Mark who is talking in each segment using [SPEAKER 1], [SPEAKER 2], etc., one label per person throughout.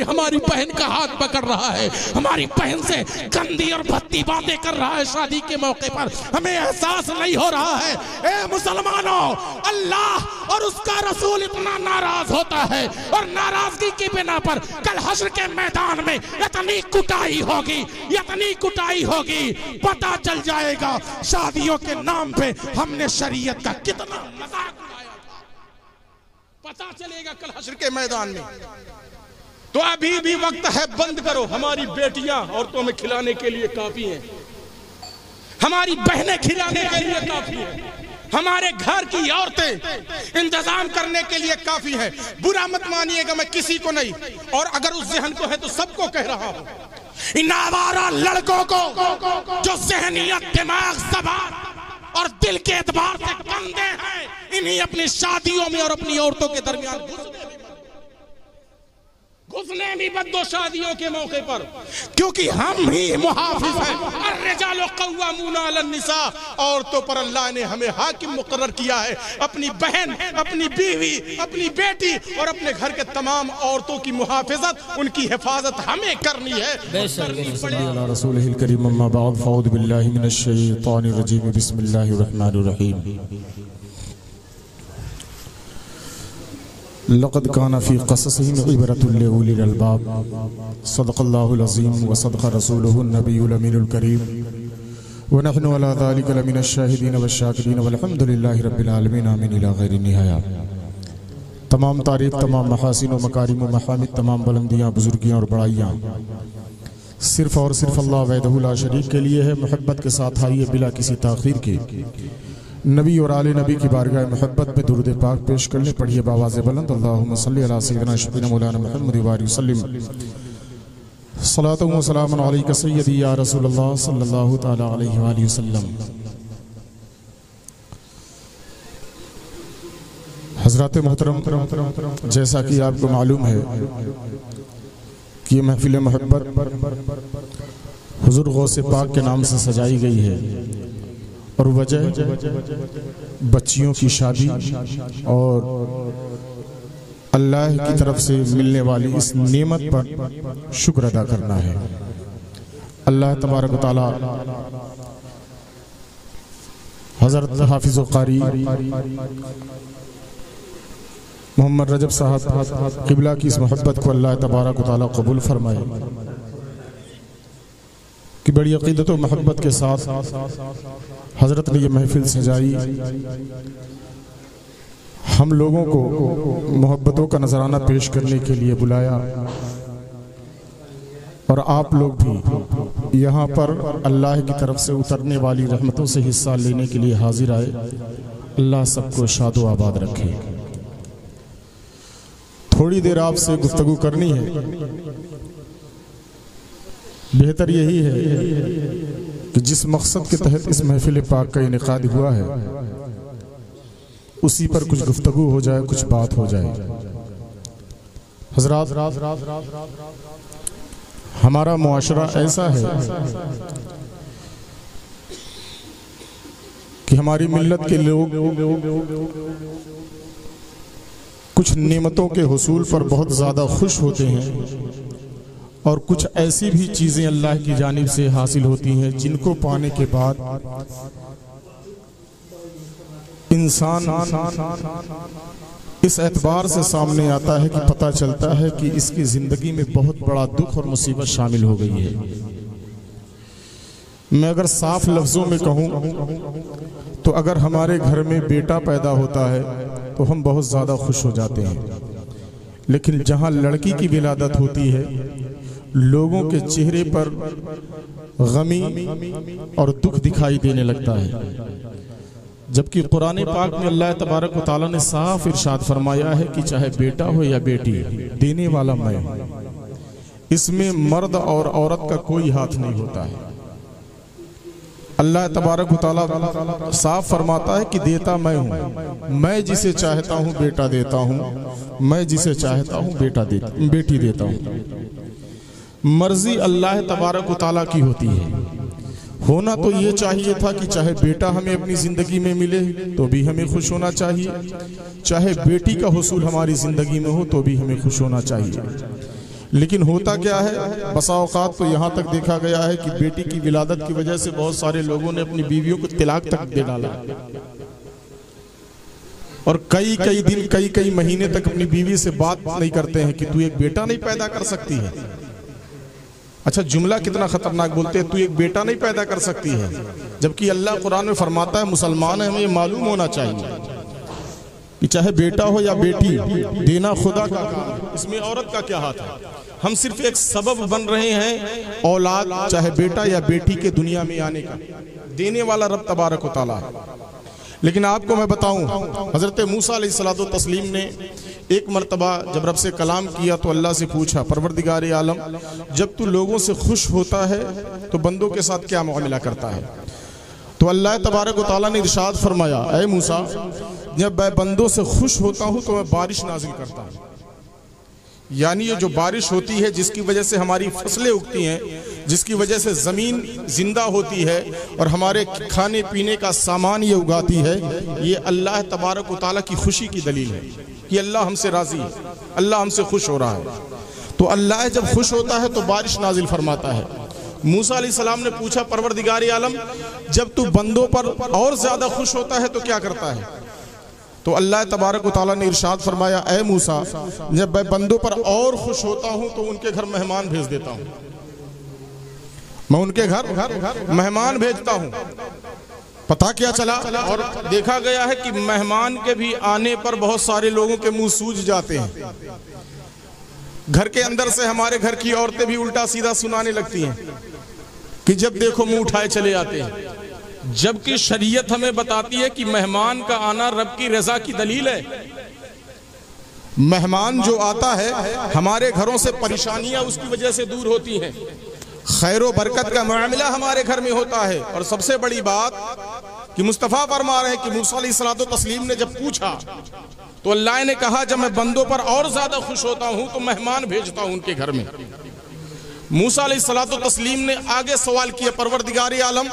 [SPEAKER 1] कोई हमारी बहन का हाथ पकड़ रहा है, हमारी बहन से गंदी और भद्दी बातें कर रहा है शादी के मौके पर, हमें एहसास नहीं हो रहा है। ए मुसलमानों, अल्लाह और उसका रसूल इतना नाराज होता है और नाराजगी की बिना पर कल हश्र के मैदान में इतनी कुटाई होगी, इतनी कुटाई होगी, पता चल जाएगा शादियों के नाम पे हमने शरीयत का कितना मजाक उड़ाया था। पता चलेगा कल हश्र के मैदान में। तो अभी भी वक्त है, बंद करो। हमारी बेटियां औरतों में खिलाने के लिए काफी हैं, हमारी बहनें खिलाने के लिए काफी हैं, हमारे घर की औरतें इंतजाम करने के लिए काफी है। बुरा मत मानिएगा, मैं किसी को नहीं, और अगर उस जहन को है तो सबको कह रहा हूं, इन आवारा लड़कों को जो जहनियत, दिमाग, ज़बान और दिल के एतबार से गंदे हैं, इन्हीं अपनी शादियों में और अपनी औरतों के दरमियान घुसने भी मत दो शादियों के मौके पर, क्योंकि हम ही मुहाफिज हैं। अर्रिजालु क़व्वामूना अलन्निसा, औरतों पर अल्लाह ने हमें हाकिम मुकर्रर किया है। अपनी बहन, अपनी बीवी, अपनी बेटी और अपने घर के तमाम औरतों की मुहाफिजत, उनकी हिफाजत हमें करनी है।
[SPEAKER 2] रसूलिल करीम, अम्मा बाद, फ़अऊज़ु बिल्लाहि मिनश शैतानिर रजीम, बिस्मिल्लाहिर रहमानिर रहीम। लक़द काना फ़ी क़ससिहिम इबरतुल लिउलिल अलबाब, सदक़ल्लाहुल अज़ीम व सदक़ रसूलुहुन नबियुल अमीनुल करीम, व नहनु अला ज़ालिका लमिनश शाहिदीन वश्शाकिरीन वल्हम्दुलिल्लाहि रब्बिल आलमीन, आमीन इला गैरि निहाया। तमाम तारीफ़, तमाम महासिन व मकारिम व महामिद, तमाम बुलंदियाँ, बुजुर्गियाँ और बड़ाइयाँ सिर्फ़ और सिर्फ अल्लाह वहदहु ला शरीक के लिए है। मोहब्बत के साथ आइए बिला किसी ताख़ीर के नबी और आले नबी की बारगाह मोहब्बत में दुरूद पाक पेश करने। पढ़िए बावाज़े बुलंद, अल्लाहुम्मा सल्लि अला सय्यिदिना शफीना मौलाना मुहम्मद व आलिहि वसल्लम, सलातु व सलामुन अलैका सय्यदी या रसूलल्लाह सल्लल्लाहु तआला अलैहि व आलिहि वसल्लम। हज़रात मोहतरम, जैसा कि आपको मालूम है कि ये महफिल मोहब्बत हुज़ूर गौसे पाक के नाम से सजाई गई है, और वजह बच्चियों की शादी और अल्लाह की तरफ से मिलने वाली इस नेमत पर शुक्र अदा करना है। अल्लाह तबारक व तआला हज़रत हाफिज़ व क़ारी मोहम्मद रजब साहब क़िबला की इस मोहब्बत को अल्लाह तबारक व तआला कबूल फरमाए कि बड़ी अक़ीदत व मोहब्बत के साथ हज़रत ने ये महफिल सजाई। हम लोगों को मोहब्बतों का नजराना पेश करने के लिए बुलाया, और आप लोग भी यहाँ पर अल्लाह की तरफ से उतरने वाली रहमतों से हिस्सा लेने के लिए हाजिर आए। अल्लाह सबको शादो आबाद रखे। थोड़ी देर आपसे गुफ्तगू करनी है। बेहतर यही है कि जिस मकसद के तहत इस महफिल पाक का इनेकाद हुआ है उसी पर कुछ गुफ्तगू हो जाए, कुछ बात हो जाए। हज़रात, हमारा मुआशरा ऐसा है कि हमारी मिल्लत के लोग कुछ नेमतों के हुसूल पर बहुत ज़्यादा खुश होते हैं, और कुछ ऐसी भी चीज़ें अल्लाह की जानिब से हासिल होती हैं जिनको पाने के बाद इंसान इस एतबार से सामने आता है कि पता चलता है कि इसकी ज़िंदगी में बहुत बड़ा दुख और मुसीबत शामिल हो गई है। मैं अगर साफ लफ्ज़ों में कहूँ तो अगर हमारे घर में बेटा पैदा होता है तो हम बहुत ज़्यादा खुश हो जाते हैं, लेकिन जहाँ लड़की की विलादत होती है लोगों के चेहरे पर गमी और दुख दिखाई देने लगता है। जबकि कुरान पाक में अल्लाह तबारक व तआला ने साफ इरशाद फरमाया है कि चाहे बेटा हो या बेटी, देने वाला मैं हूं। इसमें मर्द और औरत का कोई हाथ नहीं होता है। अल्लाह तबारक व तआला साफ फरमाता है कि देता मैं हूँ, मैं जिसे चाहता हूँ बेटा देता हूँ, मैं जिसे चाहता हूँ बेटी देता हूँ। मर्जी अल्लाह तबारक व तआला की होती है। होना तो ये चाहिए था कि चाहे बेटा हमें अपनी ज़िंदगी में मिले तो भी हमें खुश होना चाहिए, चाहे बेटी का हुसूल हमारी ज़िंदगी में हो तो भी हमें खुश होना चाहिए। लेकिन होता क्या है, बसा औकात तो यहाँ तक देखा गया है कि बेटी की विलादत की वजह से बहुत सारे लोगों ने अपनी बीवियों को तिलाक तक दे डाला और कई कई दिन कई महीने तक अपनी बीवी से बात नहीं करते हैं कि तू एक बेटा नहीं पैदा कर सकती है। अच्छा, जुमला कितना खतरनाक बोलते हैं, तू एक बेटा नहीं पैदा कर सकती है, जबकि अल्लाह कुरान में फरमाता है मुसलमान है, हमें ये मालूम होना चाहिए कि चाहे बेटा हो या बेटी, देना खुदा का काम है, इसमें औरत का क्या हाथ है। हम सिर्फ एक सबब बन रहे हैं औलाद चाहे बेटा या बेटी के दुनिया में आने का, देने वाला रब तबारक व तआला है। लेकिन आपको मैं बताऊं, हजरत मूसा अलैहिस्सलातु तस्लीम ने एक मर्तबा जब रब से कलाम किया तो अल्लाह से पूछा, परवरदिगार आलम, जब तू लोगों से खुश होता है तो बंदों के साथ क्या मामला करता है? तो अल्लाह तबारक व तआला ने इरशाद फरमाया, ऐ मूसा, जब मैं बंदों से खुश होता हूँ तो मैं बारिश नाजिल करता हूँ। यानी ये जो बारिश होती है जिसकी वजह से हमारी फसलें उगती हैं, जिसकी वजह से ज़मीन जिंदा होती है और हमारे खाने पीने का सामान ये उगाती है, ये अल्लाह तबारक व तआला की खुशी की दलील है कि अल्लाह हमसे राज़ी है, अल्लाह हमसे खुश हो रहा है। तो अल्लाह जब खुश होता है तो बारिश नाजिल फरमाता है। मूसा अलैहिस्सलाम ने पूछा, परवरदिगार आलम, जब तू बंदों पर और ज़्यादा खुश होता है तो क्या करता है? तो अल्लाह तबारक व तआला ने इरशाद फरमाया, ऐ मूसा, जब मैं बंदों पर और खुश होता हूँ तो उनके घर मेहमान भेज देता हूँ, मैं उनके घर मेहमान भेजता हूँ। पता क्या चला, और देखा गया है कि मेहमान के भी आने पर बहुत सारे लोगों के मुंह सूज जाते हैं। घर के अंदर से हमारे घर की औरतें भी उल्टा सीधा सुनाने लगती हैं कि जब देखो मुंह उठाए चले आते हैं, जबकि शरीयत हमें बताती है कि मेहमान का आना रब की रजा की दलील है। मेहमान जो आता है हमारे घरों से परेशानियां उसकी वजह से दूर होती हैं, खैर बरकत का मामला हमारे घर में होता है। और सबसे बड़ी बात कि मुस्तफ़ा फरमा रहे हैं कि मूसा अलैहिस्सलातु तस्लीम ने जब पूछा तो अल्लाह ने कहा, जब मैं बंदों पर और ज्यादा खुश होता हूं तो मेहमान भेजता हूं उनके घर में। मूसा अलैहिस्सलातु तस्लीम ने आगे सवाल किया, परवरदिगार आलम,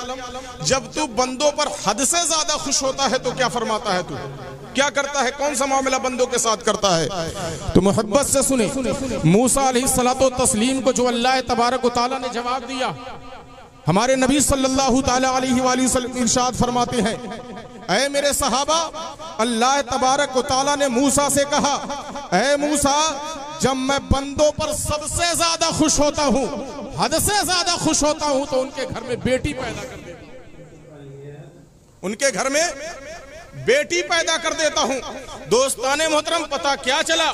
[SPEAKER 2] जब तू बंदों पर हद से ज्यादा खुश होता है तो क्या फरमाता है, तू क्या करता है, कौन सा मामला बंदों के साथ करता है? तो मोहब्बत से सुने, मूसा अलैहिस्सलातु तस्लीम को जो अल्लाह तबारक व तआला ने जवाब दिया, हमारे नबी सल्लल्लाहु तआला अलैहि वसल्लम इरशाद फरमाते हैं, ऐ मेरे सहाबा, अल्लाह तबारक व तआला ने मूसा से कहा, ऐ मूसा, जब मैं बंदों पर सबसे ज्यादा खुश होता हूँ, हद से ज्यादा खुश होता हूँ तो उनके घर में बेटी पैदा कर देता हूँ, उनके घर में बेटी पैदा कर देता हूँ। दोस्ताने मोहतरम, पता क्या चला,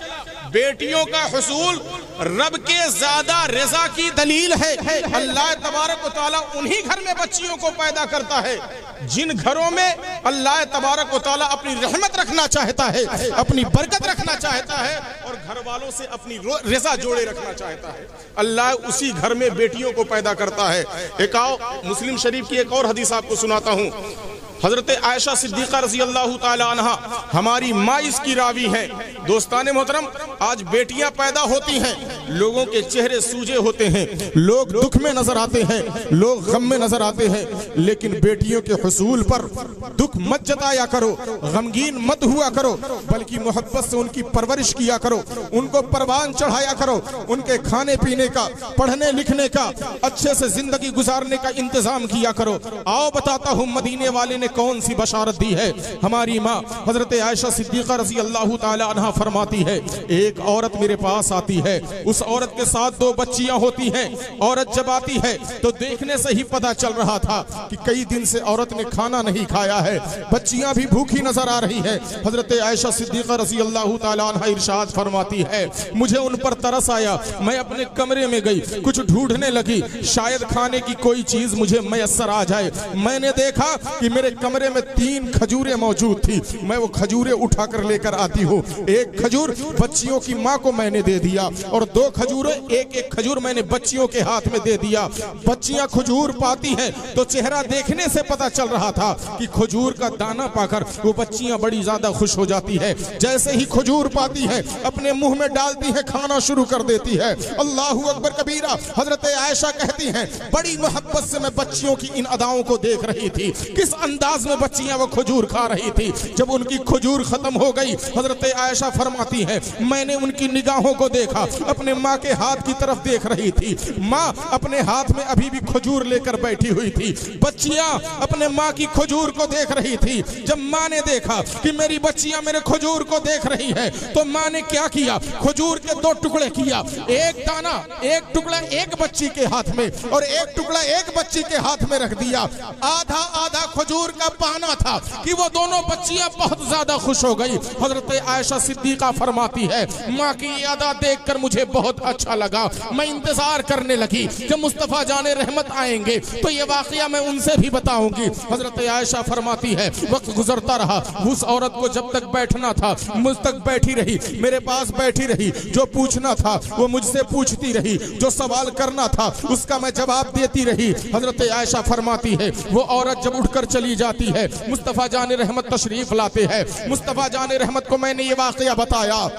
[SPEAKER 2] बेटियों का हुसूल रब के ज्यादा रजा की दलील है। अल्लाह तबारक व तआला उन्हीं घर में बच्चियों को पैदा करता है जिन घरों में अल्लाह तबारक व तआला अपनी रहमत रखना चाहता है, अपनी बरकत रखना चाहता है और घर वालों से अपनी रजा जोड़े रखना चाहता है। अल्लाह उसी घर में बेटियों को पैदा करता है। एक आओ मुस्लिम शरीफ की एक और हदीस आपको सुनाता हूँ। हजरत आयशा सिद्दीक़ा रज़ी अल्लाह ताला अन्हा हमारी माँ इसकी रावी हैं। दोस्ताने मोहतरम, आज बेटियां पैदा होती हैं, लोगों के चेहरे सूजे होते हैं, लोग दुख में नजर आते हैं, लोग गम में नजर आते हैं, लेकिन बेटियों के हुसूल पर दुख मत जताया करो, गमगीन मत हुआ करो, बल्कि मोहब्बत से उनकी परवरिश किया करो, उनको परवान चढ़ाया करो, उनके खाने पीने का, पढ़ने लिखने का, अच्छे से जिंदगी गुजारने का इंतजाम किया करो। आओ बताता हूँ मदीने वाले ने कौन सी बशारत दी है। हमारी माँ हजरत आयशा सिद्दीक़ा रज़ी अल्लाह ताला अन्हा फरमाती है, एक औरत मेरे पास आती है, उस औरत के साथ 2 बच्चियां होती हैं। औरत जब आती है तो देखने से ही पता चल रहा था कि कई दिन से औरत ने खाना नहीं खाया है, बच्चियां भी भूखी नजर आ रही है। हजरत आयशा सिद्दीक़ा रज़ी अल्लाह ताला अन्हा इरशाद फरमाती है, मुझे उन पर तरस आया, मैं अपने कमरे में गई, कुछ ढूंढने लगी, शायद खाने की कोई चीज मुझे मैसर आ जाए। मैंने देखा कि मेरे कमरे में 3 खजूरें मौजूद थी, मैं वो खजूरें उठाकर लेकर आती हूँ। एक खजूर बच्चियों की माँ को मैंने दे दिया और 2 खजूरें, एक खजूर मैंने बच्चियों के हाथ में दे दिया। बच्चियां खजूर पाती हैं तो चेहरा देखने से पता चल रहा था कि खजूर का दाना पाकर वो बच्चियां बड़ी ज्यादा खुश हो जाती है। जैसे ही खजूर पाती है अपने मुंह में डालती है, खाना शुरू कर देती है। अल्लाहू अकबर कबीरा। हजरत आयशा कहती हैं, बड़ी मोहब्बत से मैं बच्चियों की इन अदाओं को देख रही थी, किस अंदाज में बच्चियां वो खजूर खा रही थी। जब उनकी खजूर खत्म हो गई, हजरत आयशा फरमाती है मैंने उनकी निगाहों को देखा, अपने माँ के हाथ की तरफ देख रही थी। माँ अपने हाथ में अभी भी खजूर लेकर बैठी हुई थी, बच्चियां अपने माँ की खजूर को देख रही थी। जब माँ ने देखा कि मेरी बच्चियां मेरे खजूर को देख रही है, तो माँ ने क्या किया, खजूर के 2 टुकड़े किया, एक दाना, एक टुकड़ा एक बच्ची के हाथ में और एक टुकड़ा एक बच्ची के हाथ में रख दिया। आधा आधा खजूर का पाना था कि वो दोनों बच्चियां बहुत ज्यादा खुश हो गई। हजरत आयशा सिद्दीका फरमाती है माँ की ये अदा देखकर मुझे बहुत अच्छा लगा। मैं इंतजार करने लगी जब मुस्तफा जाने रहमत आएंगे तो ये वाकया मैं उनसे भी बताऊंगी। हजरत आयशा फरमाती है वक्त गुजरता रहा, उस औरत को जब तक बैठना था मुझ तक बैठी रही, मेरे पास बैठी रही, जो पूछना था वो मुझसे पूछती रही, जो सवाल करना था उसका मैं जवाब देती रही। हजरत आयशा फरमाती है वो औरत जब उठकर चली जाती है, मुस्तफा जाने रहमत तशरीफ लाते हैं। मुस्तफा जाने रहमत को मैंने ये वाकया बताया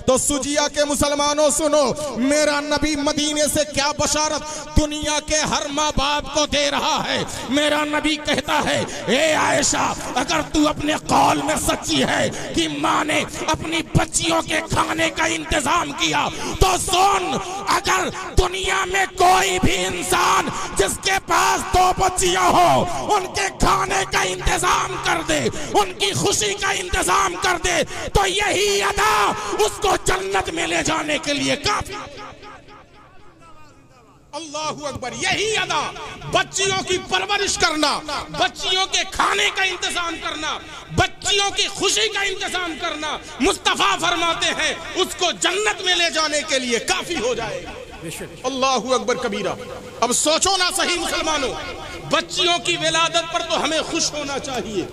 [SPEAKER 2] तो सुजिया के मुसलमानों सुनो, मेरा नबी मदीने से क्या बशारत दुनिया के हर माँ बाप को दे रहा है। मेरा नबी कहता है ए आयशा, अगर तू अपने कौल में सच्ची है कि माँ ने अपनी बच्चियों के खाने का इंतजाम किया तो सुन, अगर दुनिया में कोई भी इंसान जिसके पास 2 बच्चियां हो उनके खाने का इंतजाम कर दे, उनकी खुशी का इंतजाम कर दे, तो यही अदा उसको जन्नत में ले जाने के लिए काफी। अल्लाहू अकबर, यही अदा, बच्चियों की परवरिश करना, बच्चियों के खाने का इंतजाम करना, बच्चियों की खुशी का इंतजाम करना, मुस्तफा फरमाते हैं उसको जन्नत में ले जाने के लिए काफी हो जाएगा। अल्लाहू अकबर कबीरा। अब सोचो ना सही मुसलमानों, बच्चियों की विलादत पर तो हमें खुश होना चाहिए,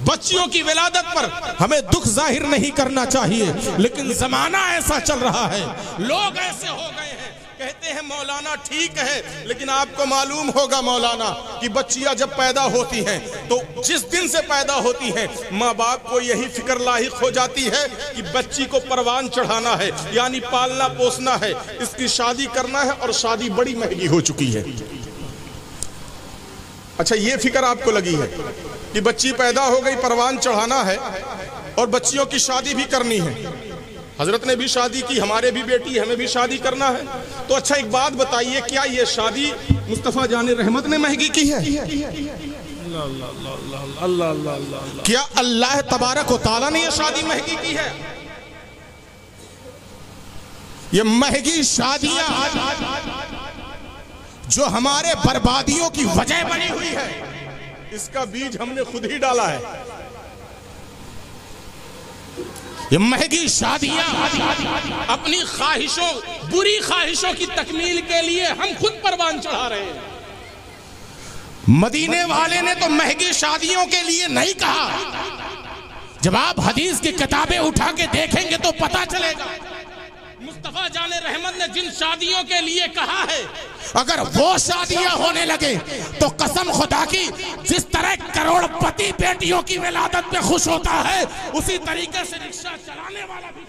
[SPEAKER 2] बच्चियों की विलादत पर हमें दुख जाहिर नहीं करना चाहिए, लेकिन जमाना ऐसा चल रहा है, लोग ऐसे हो गए हैं, कहते हैं मौलाना ठीक है, लेकिन आपको मालूम होगा मौलाना कि बच्चियां जब पैदा होती हैं तो जिस दिन से पैदा होती हैं माँ बाप को यही फिक्र लाहिक हो जाती है कि बच्ची को परवान चढ़ाना है, यानी पालना पोसना है, इसकी शादी करना है, और शादी बड़ी महंगी हो चुकी है। अच्छा, ये फिक्र आपको लगी है कि बच्ची पैदा हो गई, परवान चढ़ाना है और बच्चियों की शादी भी करनी है। हजरत ने भी शादी की, हमारे भी बेटी, हमें भी शादी करना है। तो अच्छा एक बात बताइए, क्या ये शादी मुस्तफा जाने रहमत ने महंगी की है? क्या अल्लाह तबारक व तआला ने ये शादी महंगी की है? ये महंगी शादियां जो हमारे बर्बादियों की वजह बनी हुई है, इसका बीज हमने खुद ही डाला है। ये महंगी शादियां अपनी ख्वाहिशों, बुरी ख्वाहिशों की तकमील के लिए हम खुद परवान चढ़ा रहे हैं। मदीने वाले ने तो महंगी शादियों के लिए नहीं कहा। जब आप हदीस की किताबें उठा के देखेंगे तो पता चलेगा मुस्तफा जाने रहमत ने जिन शादियों के लिए कहा है, अगर वो शादियां होने लगे तो कसम खुदा की, जिस तरह करोड़पति बेटियों की विलादत पे खुश होता है, उसी तरीके से रिक्शा चलाने वाला भी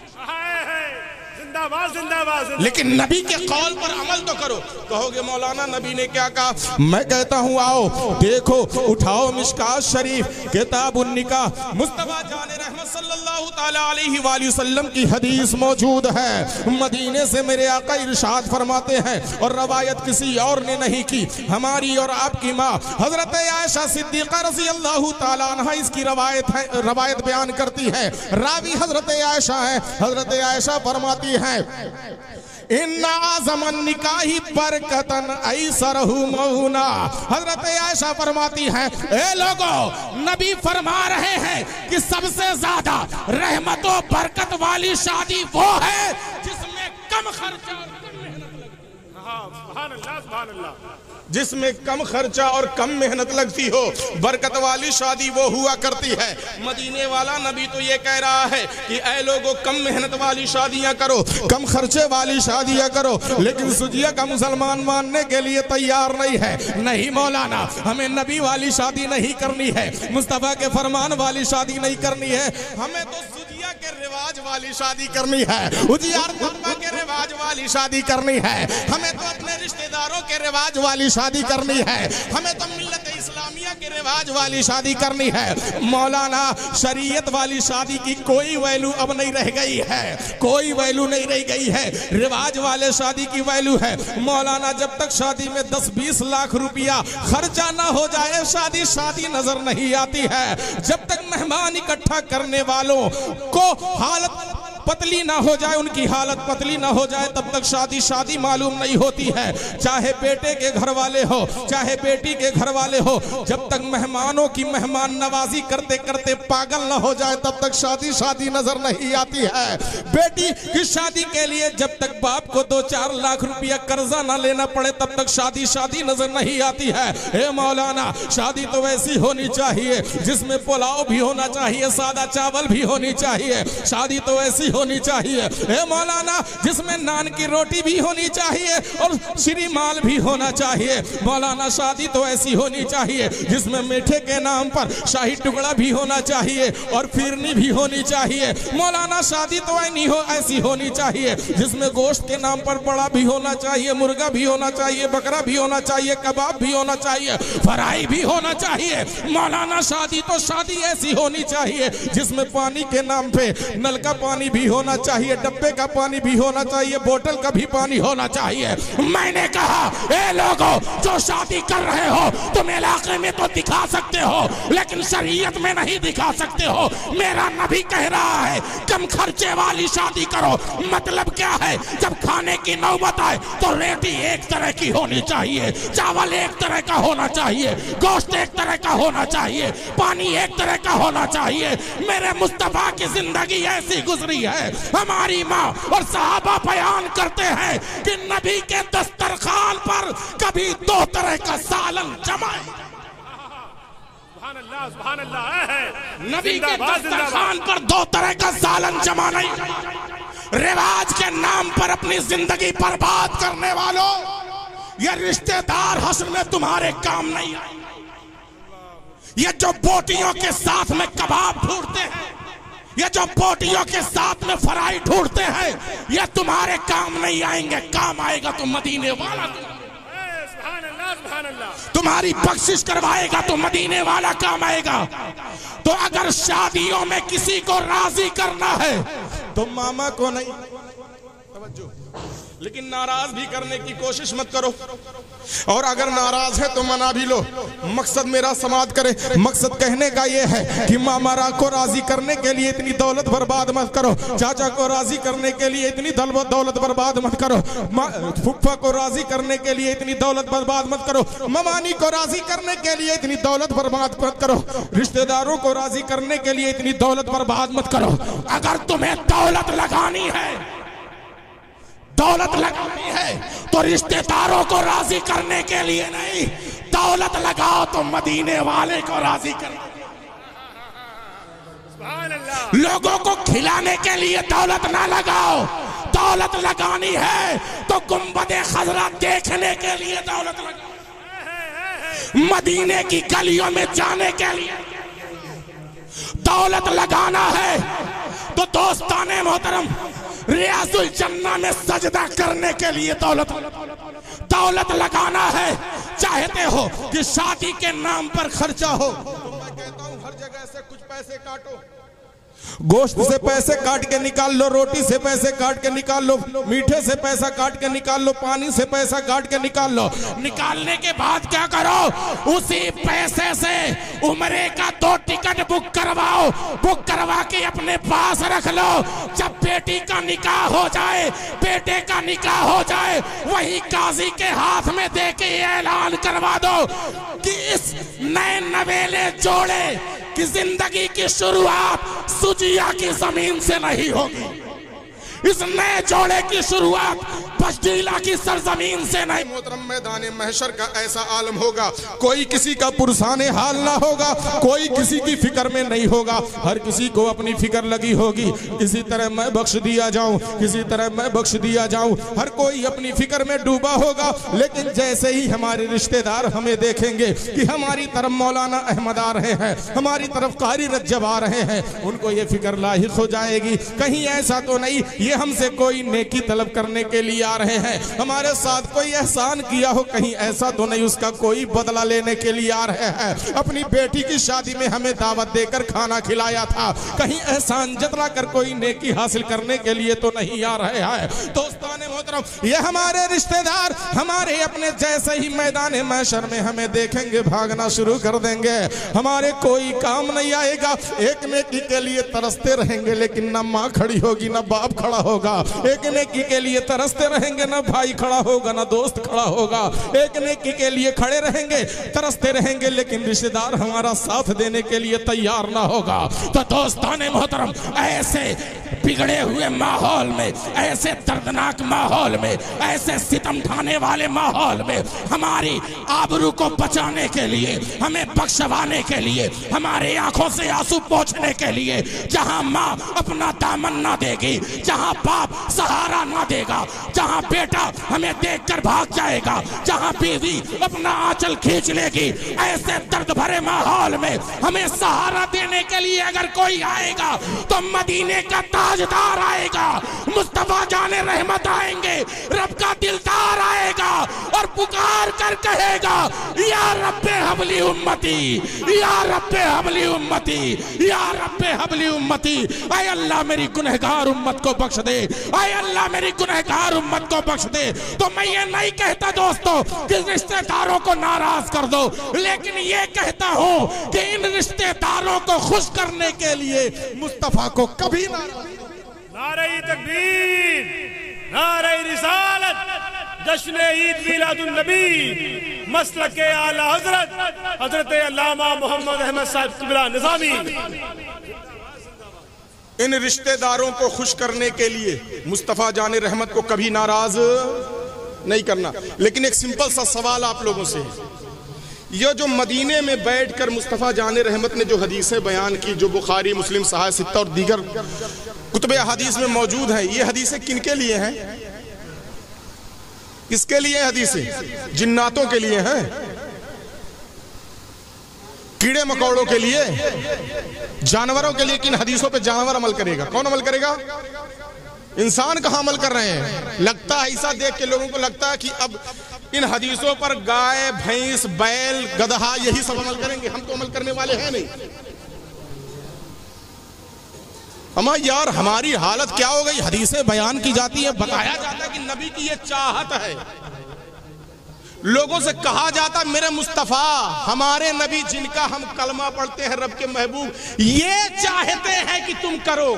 [SPEAKER 2] जिंदाबाद जिंदाबाद। लेकिन नबी के कौल पर अमल तो करो। कहोगे मौलाना नबी ने क्या कहा? मैं कहता हूँ आओ देखो, उठाओ मिशकात शरीफ किताबुन निकाह, मुस्तफा जाने रहमत सल्लल्लाहु ताला अलैहि वसल्लम की हदीस मौजूद है। मदीने से मेरे आका इरशाद फरमाते हैं, और रवायत किसी और ने नहीं की, हमारी और आपकी माँ हजरत आयशा सिद्दीका रज़ी अल्लाहु ताला अन्हा इसकी रवायत बयान करती है। रावी हजरत आयशा है। हजरत आयशा फरमाती है इन्ना आज़मन निकाही बरकतन ऐसरहु मौना। हजरत आयशा फरमाती है, ए लोगों, नबी फरमा रहे हैं कि सबसे ज्यादा रहमत और बरकत वाली शादी वो है जिसमें कम खर्चा और कम मेहनत लगती है। जिसमें कम खर्चा और कम मेहनत लगती हो, बरकत वाली शादी वो हुआ करती है। मदीने वाला नबी तो ये कह रहा है कि ऐ लोगों, कम मेहनत वाली शादियां करो, कम खर्चे वाली शादियां करो, लेकिन सुजिया का मुसलमान मानने के लिए तैयार नहीं है। नहीं मौलाना, हमें नबी वाली शादी नहीं करनी है, मुस्तफा के फरमान वाली शादी नहीं करनी है, हमें तो सुजिया के रिवाज वाली शादी करनी है, उजियार तबका के रिवाज वाली शादी करनी है, हमें तो अपने रिश्तेदारों के रिवाज वाली शादी करनी है, हमें तो मिल्लत इस्लाम
[SPEAKER 1] इस्लामिया के रिवाज वाली शादी करनी है। मौलाना शरीयत वाली शादी की कोई वैल्यू अब नहीं रह गई है, कोई वैल्यू नहीं रह गई है। रिवाज वाले शादी की वैल्यू है। मौलाना जब तक शादी में 10-20 लाख रुपया खर्चा ना हो जाए शादी शादी नजर नहीं आती है। जब तक मेहमान इकट्ठा करने वालों को हालत पतली ना हो जाए, उनकी हालत पतली ना हो जाए, तब तक शादी शादी मालूम नहीं होती है। चाहे बेटे के घर वाले हो, चाहे बेटी के घर वाले हो, जब तक मेहमानों की मेहमान नवाजी करते करते पागल ना हो जाए तब तक शादी शादी नजर नहीं आती है। बेटी की शादी के लिए जब तक बाप को 2-4 लाख रुपया कर्जा ना लेना पड़े तब तक शादी शादी नजर नहीं आती है। हे मौलाना, शादी तो वैसी होनी चाहिए जिसमें पुलाव भी होना चाहिए, सादा चावल भी होनी चाहिए। शादी तो ऐसी होनी चाहिए हे मौलाना जिसमें नान की रोटी भी होनी चाहिए और श्रीमाल भी होना चाहिए। मौलाना शादी तो ऐसी होनी चाहिए जिसमें मीठे के नाम पर शाही टुकड़ा भी होना चाहिए और फिरनी भी होनी चाहिए। मौलाना शादी तो ऐसी होनी चाहिए जिसमें गोश्त के नाम पर बड़ा भी होना चाहिए, मुर्गा भी होना चाहिए, बकरा भी होना चाहिए, कबाब भी होना चाहिए, फ्राई भी होना चाहिए। मौलाना शादी तो शादी ऐसी होनी चाहिए जिसमें पानी के नाम पे नल का पानी भी होना चाहिए, डब्बे का पानी भी होना चाहिए, बोतल का भी पानी होना चाहिए। मैंने कहा ए लोगों जो शादी कर रहे हो तुम इलाके में तो दिखा सकते हो लेकिन शरीयत में नहीं दिखा सकते हो। मेरा नबी कह रहा है कम खर्चे वाली शादी करो। मतलब क्या है, जब खाने की नौबत आए तो रोटी एक तरह की होनी चाहिए, चावल एक तरह का होना चाहिए, गोश्त एक तरह का होना चाहिए, पानी एक तरह का होना चाहिए। मेरे मुस्तफा की जिंदगी ऐसी गुजरी है। हमारी माँ और सहाबा बयान करते हैं कि नबी के दस्तरखान पर कभी 2 तरह का सालन जमाए।
[SPEAKER 3] सुभान अल्लाह।
[SPEAKER 1] नबी के दस्तरखान पर 2 तरह का सालन जमा नहीं। रिवाज के नाम पर अपनी जिंदगी बर्बाद करने वालों, ये रिश्तेदार हश्र में तुम्हारे काम नहीं आए। ये जो बोटियों के साथ में कबाब ढूंढते हैं, ये जो बोटियों के साथ में फ्राई ढूंढते हैं, ये तुम्हारे काम नहीं आएंगे। काम आएगा तो मदीने वाला, तुम्हारी बख्शिश करवाएगा तो मदीने वाला काम आएगा। तो अगर शादियों में किसी को राजी करना है तो मामा को नहीं, लेकिन नाराज भी करने की कोशिश मत करो। और अगर नाराज है तो मना भी लो। मकसद मेरा समाप्त करे। मकसद कहने का ये है कि मामारा को राजी करने के लिए इतनी दौलत बर्बाद मत करो, चाचा को राजी करने के लिए इतनी दौलत बर्बाद मत करो, फुफ्फा को राजी करने के लिए इतनी दौलत बर्बाद मत करो, ममानी को राजी करने के लिए इतनी दौलत बर्बाद मत करो, रिश्तेदारों को राजी करने के लिए इतनी दौलत बर्बाद मत करो। अगर तुम्हें दौलत लगानी है, दौलत लगानी है तो रिश्तेदारों को राजी करने के लिए नहीं, दौलत लगाओ तो मदीने वाले को राजी करने, लोगों को खिलाने के लिए दौलत ना लगाओ। दौलत लगानी है तो गुंबदे खजरा देखने के लिए दौलत लगाओ, मदीने की गलियों में जाने के लिए दौलत लगाना है। तो दोस्ताने मोहतरम, रियाजुल जन्ना में सजदा करने के लिए दौलत लगाना है। चाहते हो कि शादी के नाम पर खर्चा हो, तो मैं कहता हूं हर जगह से कुछ पैसे काटो। गोश्त से पैसे काट के निकाल लो, रोटी से पैसे काट के निकाल लो, मीठे से पैसा काट के निकाल लो, पानी से पैसा काट के निकाल लो। निकालने के बाद क्या करो, उसी पैसे से उम्रे का 2 टिकट बुक करवाओ, बुक करवा के अपने पास रख लो। जब बेटी का निकाह हो जाए, बेटे का निकाह हो जाए, वही काजी के हाथ में दे के ऐलान करवा दो कि इस नए नवेले जोड़े की जिंदगी की शुरुआत सुजिया की जमीन से नहीं होगी, इस नए जोड़े की शुरुआत बजडीला की सरजमीन से नहीं। मोहतरम मैदान महशर का ऐसा आलम होगा, कोई किसी का पुरसाने हाल ना होगा, कोई किसी की फिक्र में नहीं होगा, हर किसी को अपनी फिक्र लगी होगी। किसी तरह मैं बख्श दिया जाऊं, किसी तरह मैं बख्श दिया जाऊं, हर कोई अपनी फिक्र में डूबा होगा। लेकिन जैसे ही हमारे रिश्तेदार हमें देखेंगे कि हमारी तरफ मौलाना अहमद आ रहे हैं, हमारी तरफ कारी रज्जब आ रहे हैं, उनको ये फिक्र लाहिक हो जाएगी। कहीं ऐसा तो नहीं
[SPEAKER 2] ये हमसे कोई नेकी तलब करने के लिए आ रहे हैं, हमारे साथ कोई एहसान किया हो, कहीं ऐसा तो नहीं उसका कोई बदला लेने के लिए आ रहे हैं। अपनी बेटी की शादी में हमें दावत देकर खाना खिलाया था, कहीं एहसान जतला कर कोई नेकी हासिल करने के लिए तो नहीं आ रहे हैं। दोस्ताने मोहतरम, ये हमारे रिश्तेदार हमारे अपने जैसे ही मैदान महशर में हमें देखेंगे भागना शुरू कर देंगे, हमारे कोई काम नहीं आएगा। एक नेकी के लिए तरसते रहेंगे लेकिन ना माँ खड़ी होगी ना बाप खड़ा होगा, एक नेकी के लिए तरसते रहेंगे ना भाई खड़ा होगा ना दोस्त खड़ा होगा, एक नेकी के लिए खड़े रहेंगे तरसते रहेंगे लेकिन रिश्तेदार हमारा साथ देने के लिए तैयार ना होगा। तो दोस्ताने मोहतरम, ऐसे बिगड़े हुए माहौल में, ऐसे दर्दनाक माहौल में, ऐसे सितम ढाने वाले माहौल में हमारी आबरू को बचाने के लिए, हमें बख्शवाने के लिए, हमारे आंखों से आंसू पोंछने के लिए, जहां माँ अपना दामन ना देगी, जहां बाप सहारा ना देगा, जहां बेटा हमें देखकर भाग जाएगा, जहां बीवी अपना आंचल खींच लेगी, ऐसे दर्द भरे माहौल में हमें सहारा देने के लिए अगर कोई आएगा तो मदीने का ताजदार आएगा, मुस्तफा जाने रहमत आएंगे, रब का दिलदार आएगा और पुकार कर कहेगा या रब्बे हबली उम्मती, या रब्बे हबली उम्मती, या रब्बे हबली उम्मती। ऐ अल्लाह मेरी गुनहगार उम्मत को बख्श दे, ऐ अल्लाह मेरी गुनहगार उम्मत को बख्श दे। तो मैं ये नहीं कहता दोस्तों कि रिश्तेदारों को नाराज कर दो, लेकिन ये कहता हूं कि इन रिश्तेदारों को खुश करने के लिए मुस्तफा को कभी
[SPEAKER 3] नारे तकबीर, नारे रिसालत, जश्न ईद मिलादुन नबी, मसलक आला हजरत हजरत अल्लामा मोहम्मद अहमद साहब किबला निज़ामी।
[SPEAKER 2] इन रिश्तेदारों को खुश करने के लिए मुस्तफा जाने रहमत को कभी नाराज नहीं करना। लेकिन एक सिंपल सा सवाल आप लोगों से, ये जो मदीने में बैठकर मुस्तफा जाने रहमत ने जो हदीसें बयान की, जो बुखारी मुस्लिम सहाह सित्ता और दीगर कुतुबे हदीस में मौजूद है, ये हदीसें किनके लिए हैं? किसके लिए हदीसें? जिन्नातों के लिए हैं, कीड़े मकोड़ों के लिए, जानवरों के लिए। किन हदीसों पे जानवर अमल करेगा? कौन अमल करेगा? इंसान कहाँ अमल कर रहे हैं? लगता है ऐसा देख के लोगों को लगता है कि अब इन हदीसों पर गाय भैंस बैल गदहा यही सब अमल करेंगे, हम तो अमल करने वाले हैं नहीं। हमारे यार हमारी हालत क्या हो गई? हदीसें बयान की जाती है, बताया जाता है कि नबी की ये चाहत है, लोगों से कहा जाता मेरे मुस्तफा हमारे नबी जिनका हम कलमा पढ़ते हैं रब के महबूब, ये चाहते हैं कि तुम करो।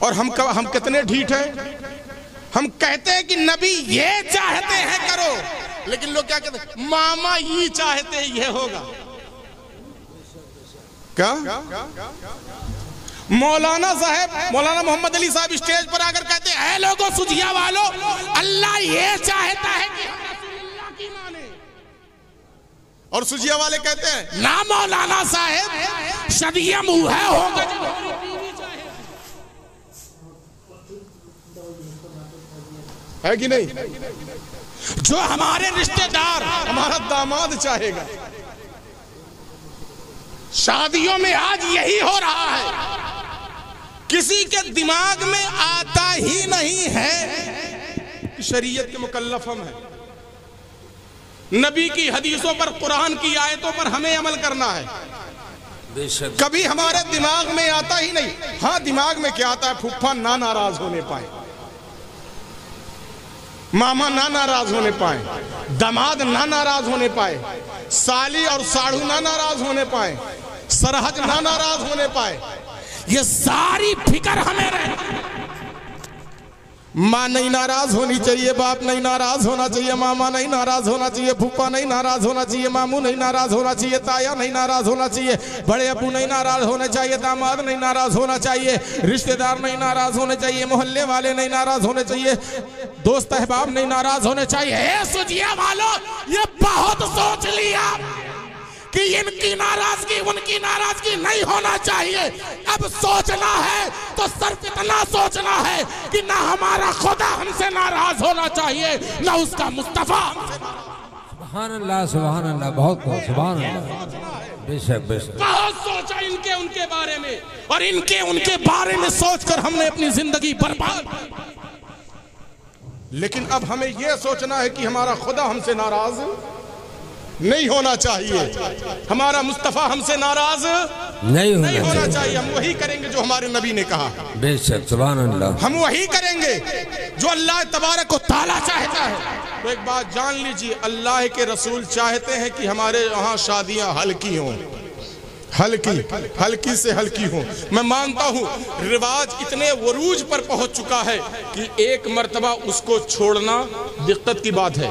[SPEAKER 2] और हम कितने ढीठ हैं, हम कहते हैं कि नबी ये चाहते हैं करो, लेकिन लोग क्या कहते हैं? मामा ये चाहते हैं ये होगा। क्या मौलाना साहब, मौलाना मोहम्मद अली साहब स्टेज पर आकर कहते हैं लोगों सुजिया वालों, अल्लाह ये चाहता है कि हम रसूलुल्लाह की माने, और सुजिया वाले कहते हैं ना मौलाना साहब शदिया मुँह होगा है कि नहीं? जो हमारे रिश्तेदार हमारा दामाद चाहेगा। शादियों में आज यही हो रहा है, किसी के दिमाग में आता ही नहीं है कि शरीयत के मुकल्लफ हम हैं, नबी की हदीसों पर, कुरान की आयतों पर हमें अमल करना है। कभी हमारे दिमाग में आता ही नहीं। हाँ, दिमाग में क्या आता है? फूफा ना नाराज होने पाए, मामा ना नाराज होने पाए, दामाद ना नाराज होने पाए, साली और साढ़ू ना नाराज होने पाए, सरहज ना नाराज होने पाए। ये सारी फिक्र हमें रहे। माँ नहीं नाराज होनी चाहिए, बाप नहीं नाराज होना चाहिए, मामा नहीं नाराज होना चाहिए, फूफा नहीं नाराज होना चाहिए, मामू नहीं नाराज होना चाहिए, ताया नहीं नाराज होना चाहिए, बड़े अबू नहीं नाराज होने चाहिए, दामाद नहीं नाराज होना चाहिए, रिश्तेदार नहीं नाराज होने चाहिए, मोहल्ले वाले नहीं नाराज होने चाहिए, दोस्त अहबाब नहीं नाराज होने चाहिए। सुजिया वालों, ये बहुत सोच लिया कि इनकी नाराजगी उनकी नाराजगी नहीं होना चाहिए। अब सोचना है तो सिर्फ इतना सोचना है कि ना हमारा खुदा हमसे नाराज होना चाहिए, ना उसका मुस्तफा।
[SPEAKER 4] सुभान अल्लाह, सुभान अल्लाह, बहुत बहुत सुभान अल्लाह। बेशक बेशक
[SPEAKER 1] बहुत सोचा इनके उन उनके बारे में और उनके बारे में सोचकर हमने अपनी जिंदगी बर्बाद।
[SPEAKER 2] लेकिन अब हमें यह सोचना है कि हमारा खुदा हमसे नाराज नहीं होना चाहिए, हमारा मुस्तफा हमसे नाराज नहीं होना चाहिए। हम वही करेंगे जो हमारे नबी ने कहा,
[SPEAKER 4] बेशक सुभान अल्लाह।
[SPEAKER 2] हम वही करेंगे जो अल्लाह तबारक व तआला चाहता है। तो एक बात जान लीजिए, अल्लाह के रसूल चाहते हैं कि हमारे यहाँ शादियां हल्की हों, हल्की से हल्की हो। मैं मानता हूँ रिवाज इतने वरूज पर पहुंच चुका है कि एक मर्तबा उसको छोड़ना दिक्कत की बात है,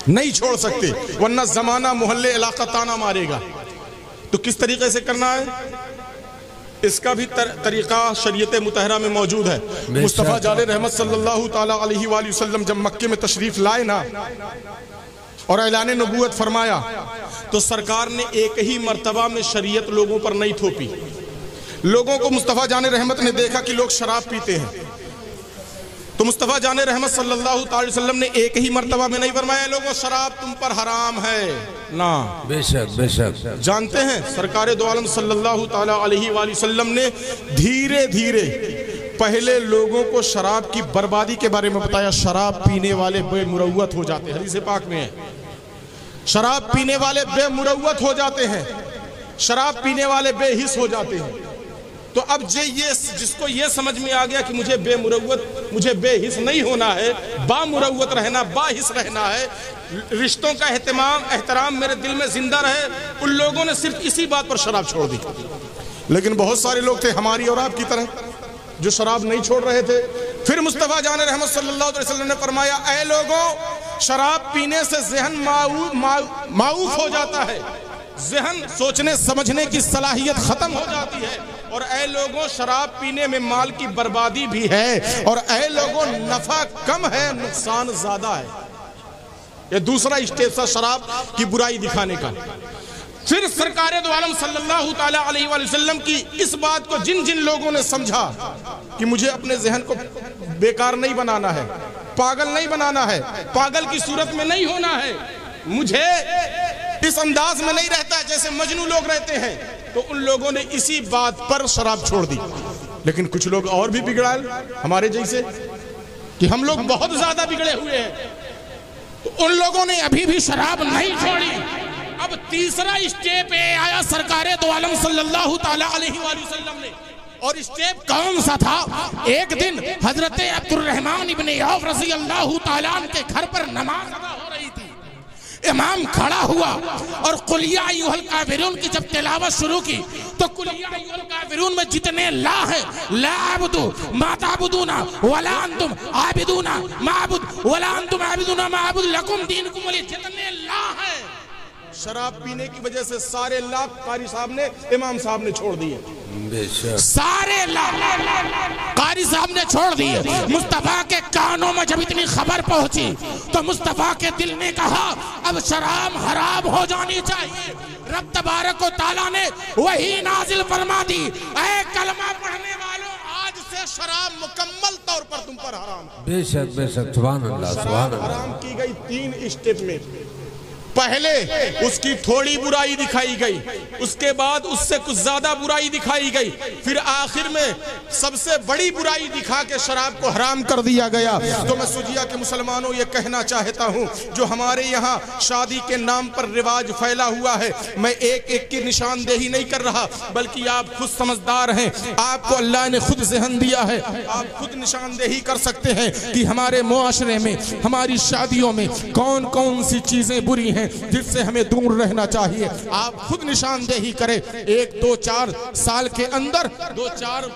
[SPEAKER 2] नहीं छोड़ सकते वरना जमाना मोहल्ले इलाका ताना मारेगा। तो किस तरीके से करना है, इसका भी तरीका शरीयत मुतहरा में मौजूद है। मुस्तफ़ा जाले रहमत सल्लल्लाहु ताला अलैहि वसल्लम जब मक्के में तशरीफ लाए ना और ऐलान नबूवत फरमाया, तो सरकार ने एक ही मर्तबा में शरीयत लोगों पर नहीं थोपी। लोगों को मुस्तफ़ा जाने रहमत ने देखा कि लोग शराब पीते हैं, तो मुस्तफ़ा जाने रहमत सल्लल्लाहु अलैहि वसल्लम ने एक ही मर्तबा में नहीं फरमाया लोगों शराब तुम पर हराम है ना।
[SPEAKER 4] बेशक बेशक
[SPEAKER 2] जानते हैं सरकार दो आलम सल्लल्लाहु ताला अलैहि वसल्लम ने धीरे धीरे पहले लोगों को शराब की बर्बादी के बारे में बताया। शराब पीने वाले बेमुरव्वत हो जाते हैं, हदीस पाक में है, शराब पीने वाले बेमुरव्वत हो जाते हैं, शराब पीने वाले बेहिस हो जाते हैं। तो अब ये जिसको ये समझ में आ गया कि मुझे बेहिस नहीं होना है, बामुरव्वत रहना, बाहिस रहना है, रिश्तों का एहतराम मेरे दिल में जिंदा रहे, उन लोगों ने सिर्फ इसी बात पर शराब छोड़ दी। लेकिन बहुत सारे लोग थे हमारी और आपकी तरह जो शराब नहीं छोड़ रहे थे। फिर मुस्तफ़ा जान रहमत सल्लल्लाहु अलैहि वसल्लम ने फरमाया, ऐ लोगों शराब पीने से ज़हन माऊफ हो जाता है, ज़हन सोचने समझने की सलाहियत खत्म हो जाती है, और ऐ लोगों शराब पीने में माल की बर्बादी भी है, और ऐ लोगों नफा कम है नुकसान ज्यादा है। ये दूसरा स्टेज था शराब की बुराई दिखाने का। फिर सरकार दो आलम सल्लल्लाहु ताला अलैहि वसल्लम की इस बात को जिन जिन लोगों ने समझा कि मुझे अपने जहन को बेकार नहीं बनाना है, पागल नहीं बनाना है, पागल की सूरत में नहीं होना है, मुझे इस अंदाज में नहीं रहता है जैसे मजनू लोग रहते हैं, तो उन लोगों ने इसी बात पर शराब छोड़ दी। लेकिन कुछ लोग और भी बिगड़ाए हमारे जैसे कि हम लोग बहुत ज्यादा बिगड़े हुए हैं, तो उन लोगों ने अभी भी शराब नहीं छोड़ी। अब तीसरा स्टेप आया सरकार दो आलम सल्लल्लाहु ताला अलैहि वसल्लम ने, और स्टेप कौन सा था? एक दिन हजरत अब्दुर्रहमान इब्ने औफ रज़ी अल्लाह ताला अन्हु के घर पर नमाज अदा हो रही थी। इमाम खड़ा हुआ और कुल या अय्युहल काफिरून की जब तिलावत शुरू की, तो कुल या अय्युहल काफिरून में जितने ला है, ला अबुदु मा ताबुदूना वला अंतुम आबिदूना माबुद वला अंतुम आबिदूना माबुद लकुम दीनुकुम वली, जितने ला है शराब पीने की वजह से सारे ला कारी साहब ने, इमाम साहब ने छोड़ दिए, सारे ला कारी साहब ने छोड़ दिए। मुस्तफा के कानों में जब इतनी खबर पहुंची तो मुस्तफा के दिल ने कहा अब शराब हराम हो जानी चाहिए। रब तबारक व तआला ने वही नाजिल फरमा दी, ऐ कलमा पढ़ने वालों आज से शराब मुकम्मल तौर पर तुम पर हराम है।
[SPEAKER 4] बेशक बेशक सुभान अल्लाह सुभान अल्लाह।
[SPEAKER 2] हराम की गई 3 स्टेप में, पहले उसकी थोड़ी बुराई दिखाई गई, उसके बाद उससे कुछ ज्यादा बुराई दिखाई गई, फिर आखिर में सबसे बड़ी बुराई दिखा के शराब को हराम कर दिया गया। तो मैं सुजिया के मुसलमानों ये कहना चाहता हूँ, जो हमारे यहाँ शादी के नाम पर रिवाज फैला हुआ है, मैं एक एक की निशानदेही नहीं कर रहा, बल्कि आप खुद समझदार हैं, आपको अल्लाह ने खुद ज़हन दिया है, आप खुद निशानदेही कर सकते हैं कि हमारे मुआशरे में, हमारी शादियों में कौन कौन सी चीजें बुरी हैं जिससे हमें दूर रहना चाहिए। आप खुद निशानदेही करें, 1, 2, 4 साल के अंदर 2-4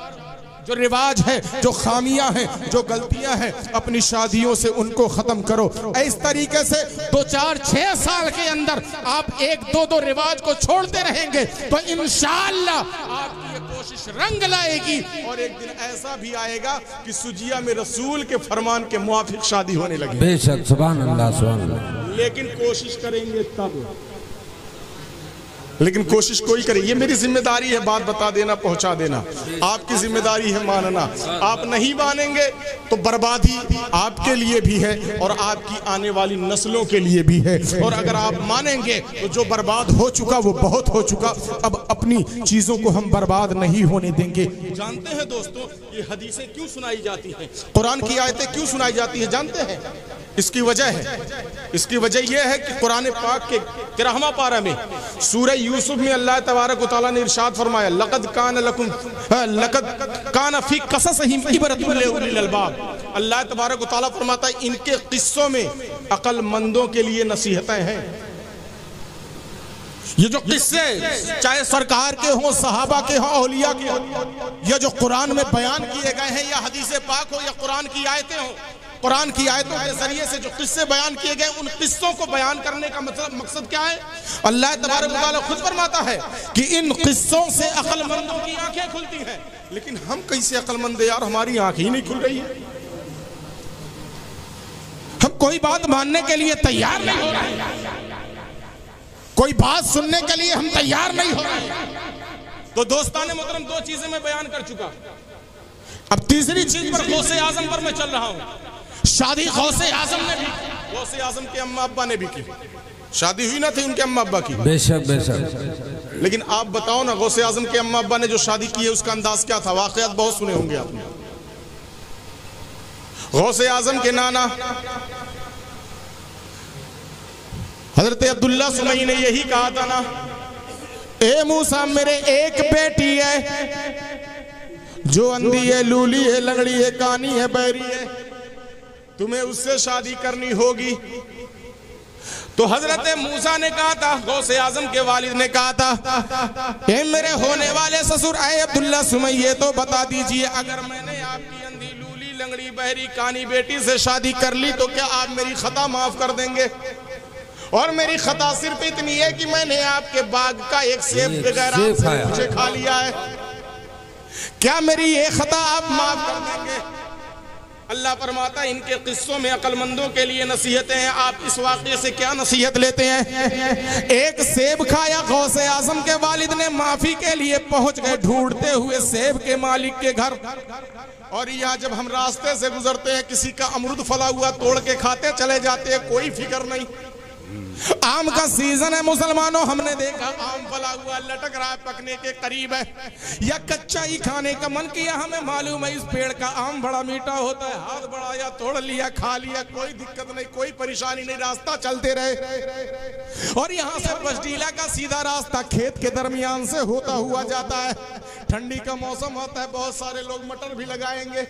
[SPEAKER 2] जो रिवाज है, जो खामियां हैं, जो गलतियां हैं, अपनी शादियों से उनको खत्म करो। इस तरीके से 2, 4, 6 साल के अंदर आप 1, 2 रिवाज को छोड़ते रहेंगे तो इंशाअल्लाह आपकी ये कोशिश रंग लाएगी, और एक दिन ऐसा भी आएगा कि सुजिया में रसूल के फरमान के मुआफिक शादी होने लगे।
[SPEAKER 4] बेशक सुभान अल्लाह सुभान अल्लाह।
[SPEAKER 2] लेकिन कोशिश करेंगे तब, लेकिन कोशिश कोई करे। ये मेरी जिम्मेदारी है बात बता देना, पहुंचा देना, आपकी जिम्मेदारी है मानना। आप नहीं मानेंगे तो बर्बादी आपके लिए भी है और आपकी आने वाली नस्लों के लिए भी है। और अगर आप मानेंगे तो जो बर्बाद हो चुका वो बहुत हो चुका, अब अपनी चीजों को हम बर्बाद नहीं होने देंगे। जानते हैं दोस्तों ये हदीसें क्यों सुनाई जाती हैं, कुरान की आयतें क्यों सुनाई जाती हैं? जानते हैं इसकी वजह है, इसकी वजह यह है कि कुरान पाक के 13वां पारा में सूरह यूसुफ में अल्लाह तबारक व तआला ने इरशाद फरमाया, लक़द कान फी क़ससिहिम इबरतुन लिउलिल अलबाब। अल्लाह तबारक व तआला फरमाता है इनके किस्सों में अक्लमंदों के लिए नसीहतें हैं। ये जो किस्से चाहे सरकार के हों, सहाबा के हों, औलिया के हों, ये जो कुरान में बयान किए गए हैं, या हदीस पाक हो या कुरान की आयतें हो, कुरान की आयतों के जरिए से जो किस्से बयान किए गए उन किस्सों को बयान करने का मकसद क्या है? अल्लाह तबारक व तआला खुद फरमाता है कि इन किस्सों से अक्लमंदों की आंखें खुलती हैं। लेकिन हम कैसे अक्लमंद यार, हमारी आंखें ही नहीं खुल रही है। हम कोई बात मानने के लिए तैयार नहीं हो रहे, कोई बात सुनने के लिए हम तैयार नहीं हो रहे। तो दोस्ताने मोहतरम दो चीजें मैं बयान कर चुका, अब तीसरी चीज पर गौसे आजम पर मैं चल रहा हूं। शादी गौसे आजम ने भी, गौसे आजम के अम्मा अब्बा ने भी की, शादी हुई ना थी उनके अम्मा अब्बा की,
[SPEAKER 4] बेशक बेशक।
[SPEAKER 2] लेकिन आप बताओ ना गौसे आजम के अम्मा अब्बा ने जो शादी की है उसका अंदाज क्या था? वाकयात बहुत सुने होंगे आपने। गौसे आजम के नाना हजरत अब्दुल्ला सुमई ने यही कहा था ना, ए मूसा मेरे एक बेटी है जो अंधी है, लूली है, लंगड़ी है, कानी है, बहरी है, तुम्हें उससे शादी करनी होगी। तो हजरत मूसा ने कहा था, गौसे आजम के वालिद ने कहा था, ए मेरे होने वाले ससुर आए अब्दुल्ला सुमई, ये तो बता दीजिए अगर मैंने आपकी अंधी, लूली, लंगड़ी, बहरी, कानी बेटी से शादी कर ली तो क्या आप मेरी खता माफ कर देंगे? और मेरी खता सिर्फ इतनी है कि मैंने आपके बाग का एक सेब बगैर मुझे खा लिया है, क्या मेरी ये खता आप माफ कर देंगे? अल्लाह फरमाता है इनके किस्सों में अक्लमंदों के लिए नसीहतें हैं। आप इस वाक़े से क्या नसीहत लेते हैं? एक सेब खाया, गौसे आजम के वालिद ने माफी के लिए पहुंच गए ढूंढते हुए सेब के मालिक के घर। और यहाँ जब हम रास्ते से गुजरते हैं किसी का अमरूद फला हुआ तोड़ के खाते चले जाते हैं, कोई फिक्र नहीं। आम का सीजन है मुसलमानों, हमने देखा आम फला हुआ लटक रहा है, पकने के करीब है, या कच्चा ही खाने का मन किया, हमें मालूम है इस पेड़ का आम बड़ा मीठा होता है, हाथ बढ़ाया, तोड़ लिया, खा लिया, कोई दिक्कत नहीं, कोई परेशानी नहीं, रास्ता चलते रहे। और यहाँ से बसडीला का सीधा रास्ता खेत के दरमियान से होता हुआ जाता है। ठंडी का मौसम होता है, बहुत सारे लोग मटर भी लगाएंगे,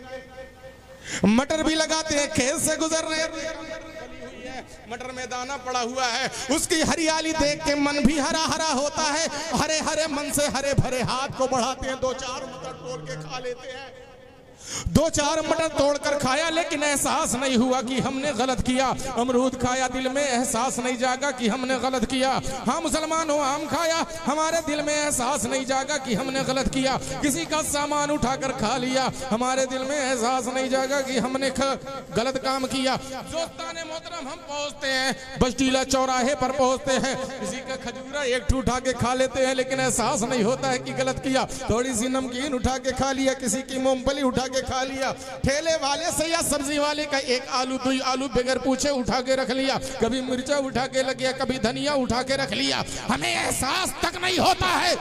[SPEAKER 2] मटर भी लगाते हैं, खेत से गुजर रहे हैं, मटर में दाना पड़ा हुआ है, उसकी हरियाली देख के मन भी हरा हरा होता है। हरे हरे मन से हरे भरे हाथ को बढ़ाते हैं, दो चार मटर तोड़ के खा लेते हैं। दो चार मटर तोड़कर खाया लेकिन एहसास नहीं हुआ कि हमने गलत किया। अमरूद खाया, दिल में एहसास नहीं जागा कि हमने गलत किया। हाँ मुसलमान हो, आम खाया, हमारे दिल में एहसास नहीं जागा कि हमने गलत किया। किसी का सामान उठाकर खा लिया, हमारे दिल में एहसास नहीं जागा कि हमने गलत काम किया। दोस्ताने मोहतरम हम पहुंचते हैं, बसडीला चौराहे पर पहुंचते हैं, किसी का खजूरा एक उठा के खा लेते हैं लेकिन एहसास नहीं होता है कि गलत किया। थोड़ी सी नमकीन उठा के खा लिया, किसी की मूंगफली उठा के खा लिया, ठेले वाले से या सब्जी वाले का एक आलू दो आलू बगैर पूछे उठा के रख लिया, कभी मिर्चा उठा के लग गया, कभी धनिया उठा के रख लिया। हमें एहसास तक नहीं होता है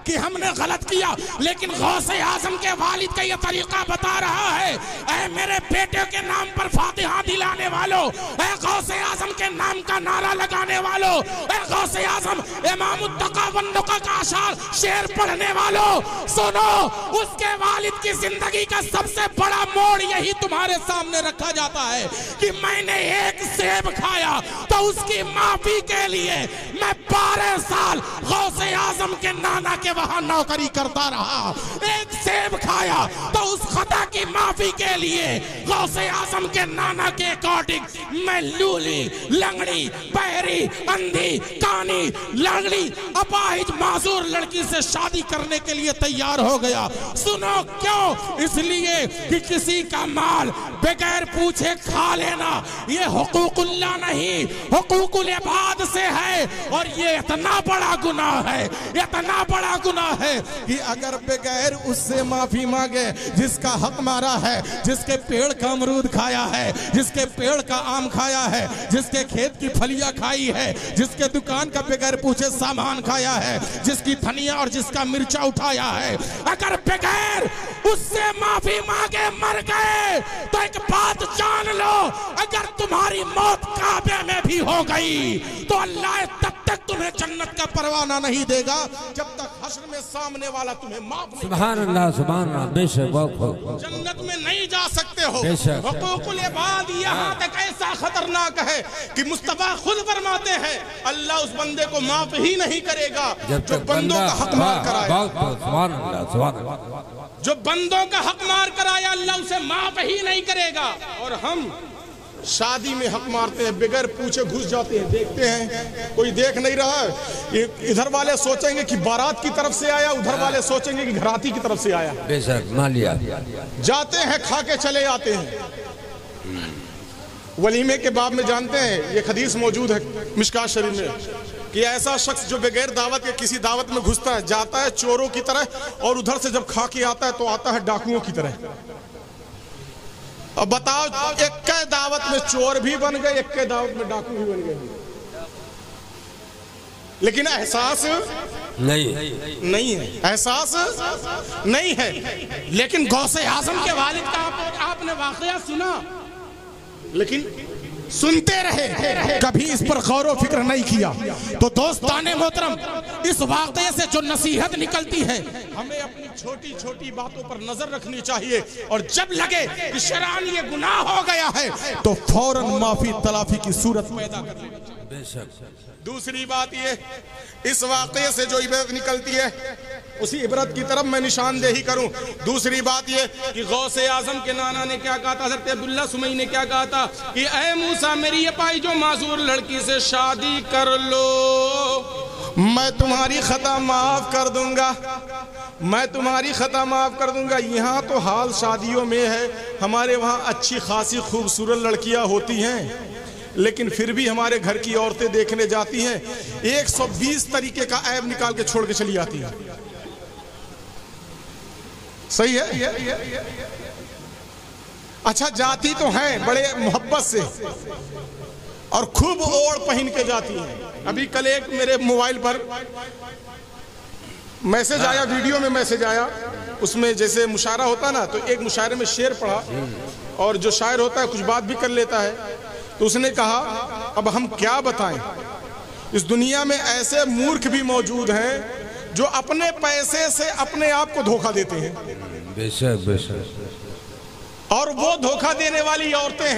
[SPEAKER 2] कि हमने गलत किया, लेकिन गौसे आजम के वालिद का यह तरीका बता रहा है। ऐ मेरे बेटे के नाम पर फातिहा दिलाने वालों, ऐ गौसे आजम के नाम का नारा लगाने वालों, ऐ गौसे आजम इमामुत तक़वा वन नुक़ा का अशार शेर पढ़ने वालों, सुनो, उसके वालिद की जिंदगी का सबसे बड़ा मोड़ यही तुम्हारे सामने रखा जाता है कि मैंने एक सेब खाया तो उसकी माफी के लिए मैं 12 साल गौसे आजम के नाना के वहां नौकरी करता रहा। एक सेब खाया तो उस खता की माफी के लिए गौसे आजम के नाना के अकॉर्डिंग मैं लूली, लंगड़ी, बहरी, अंधी,
[SPEAKER 1] नानी लंगड़ी अपाहिज माजूर लड़की से शादी करने के लिए तैयार हो गया। सुनो क्यों? इसलिए कि किसी का माल बगैर पूछे खा लेना ये हुकूकुल्लाह नहीं, हुकूकुल इबाद से है। और ये इतना बड़ा गुनाह है, इतना बड़ा गुनाह है कि अगर बगैर उससे माफी मांगे, जिसका हक मारा है, जिसके पेड़ का अमरूद खाया है, जिसके पेड़ का आम खाया है, जिसके खेत की फलियां खाई है, जिसके दुकान का बगैर पूछे सामान खाया है, जिसकी धनिया और जिसका मिर्चा उठाया है, अगर बगैर उससे माफी मांगे मर गए तो एक बात जान लो, अगर तुम्हारी मौत काबे में भी हो गई तो अल्लाह तब तक तुम्हें जन्नत का परवाना नहीं देगा जब तक हश्र में सामने वाला तुम्हें माफ नहीं।
[SPEAKER 4] सुभान अल्लाह, सुभान अल्लाह, बेशक
[SPEAKER 1] जन्नत में नहीं जा सकते हो।
[SPEAKER 4] बेशक।
[SPEAKER 1] हुकूकुल इबाद यहाँ तक ऐसा खतरनाक है कि मुस्तफा खुद फरमाते हैं अल्लाह उस बंदे को माफ ही नहीं करेगा जो बंदों का हक मार कराए।
[SPEAKER 4] सुभान अल्लाह, सुभान अल्लाह।
[SPEAKER 1] जो बंदों का हक मार कराया अल्लाह उसे माफ ही नहीं करेगा। और हम शादी में हक मारते हैं, बगैर पूछे घुस जाते हैं। देखते हैं कोई देख नहीं रहा है, इधर वाले सोचेंगे कि बारात की तरफ से आया, उधर वाले सोचेंगे कि घराती की तरफ से आया।
[SPEAKER 4] बेशक मालिया
[SPEAKER 1] जाते हैं, खा के चले आते हैं। वलीमे के बाब में जानते हैं एक हदीस मौजूद है मिशकात शरीफ में कि ऐसा शख्स जो बगैर दावत के किसी दावत में घुसता है, जाता है चोरों की तरह और उधर से जब खा के आता है तो आता है डाकुओं की तरह। अब बताओ, एक के दावत में चोर भी बन गए, एक के दावत में डाकू भी बन गए, लेकिन एहसास नहीं है, एहसास नहीं है। लेकिन गौसे आजम के वालिद का आपने वाकया सुना, लेकिन सुनते रहे, कभी इस पर गौर व फिक्र नहीं किया। तो दोस्ताने मोहतरम, इस वाक़े से जो नसीहत निकलती है, हमें अपनी छोटी छोटी बातों पर नजर रखनी चाहिए और जब लगे कि शरान ये गुनाह हो गया है तो फौरन माफी तलाफी की सूरत पैदा कर लेनी। दूसरी बात ये, इस वाक़े से जो इबरत निकलती है उसी इबरत की तरफ मैं निशानदेही करूं। दूसरी बात ये कि गौसे आजम के नाना ने क्या कहा था, हज़रत अब्दुल्ला सुमई ने क्या कहा था कि ऐ मूसा मेरी ये पाई जो माजूर लड़की से शादी कर लो, मैं तुम्हारी खता माफ कर दूंगा, मैं तुम्हारी खता माफ कर दूंगा। यहाँ तो हाल शादियों में है, हमारे वहाँ अच्छी खासी खूबसूरत लड़कियाँ होती हैं, लेकिन फिर भी हमारे घर की औरतें देखने जाती हैं 120 तरीके का ऐब निकाल के छोड़ के चली आती हैं। सही है? अच्छा जाती तो हैं बड़े मोहब्बत से और खूब ओढ़ पहन के जाती हैं। अभी कल एक मेरे मोबाइल पर मैसेज आया, वीडियो में मैसेज आया, उसमें जैसे मुशायरा होता ना, तो एक मुशायरे में शेर पढ़ा और जो शायर होता है कुछ बात भी कर लेता है, तो उसने कहा अब हम क्या बताएं, इस दुनिया में ऐसे मूर्ख भी मौजूद हैं जो अपने पैसे से अपने आप को धोखा देते हैं।
[SPEAKER 4] बेशक बेशक।
[SPEAKER 1] और वो धोखा देने वाली औरतें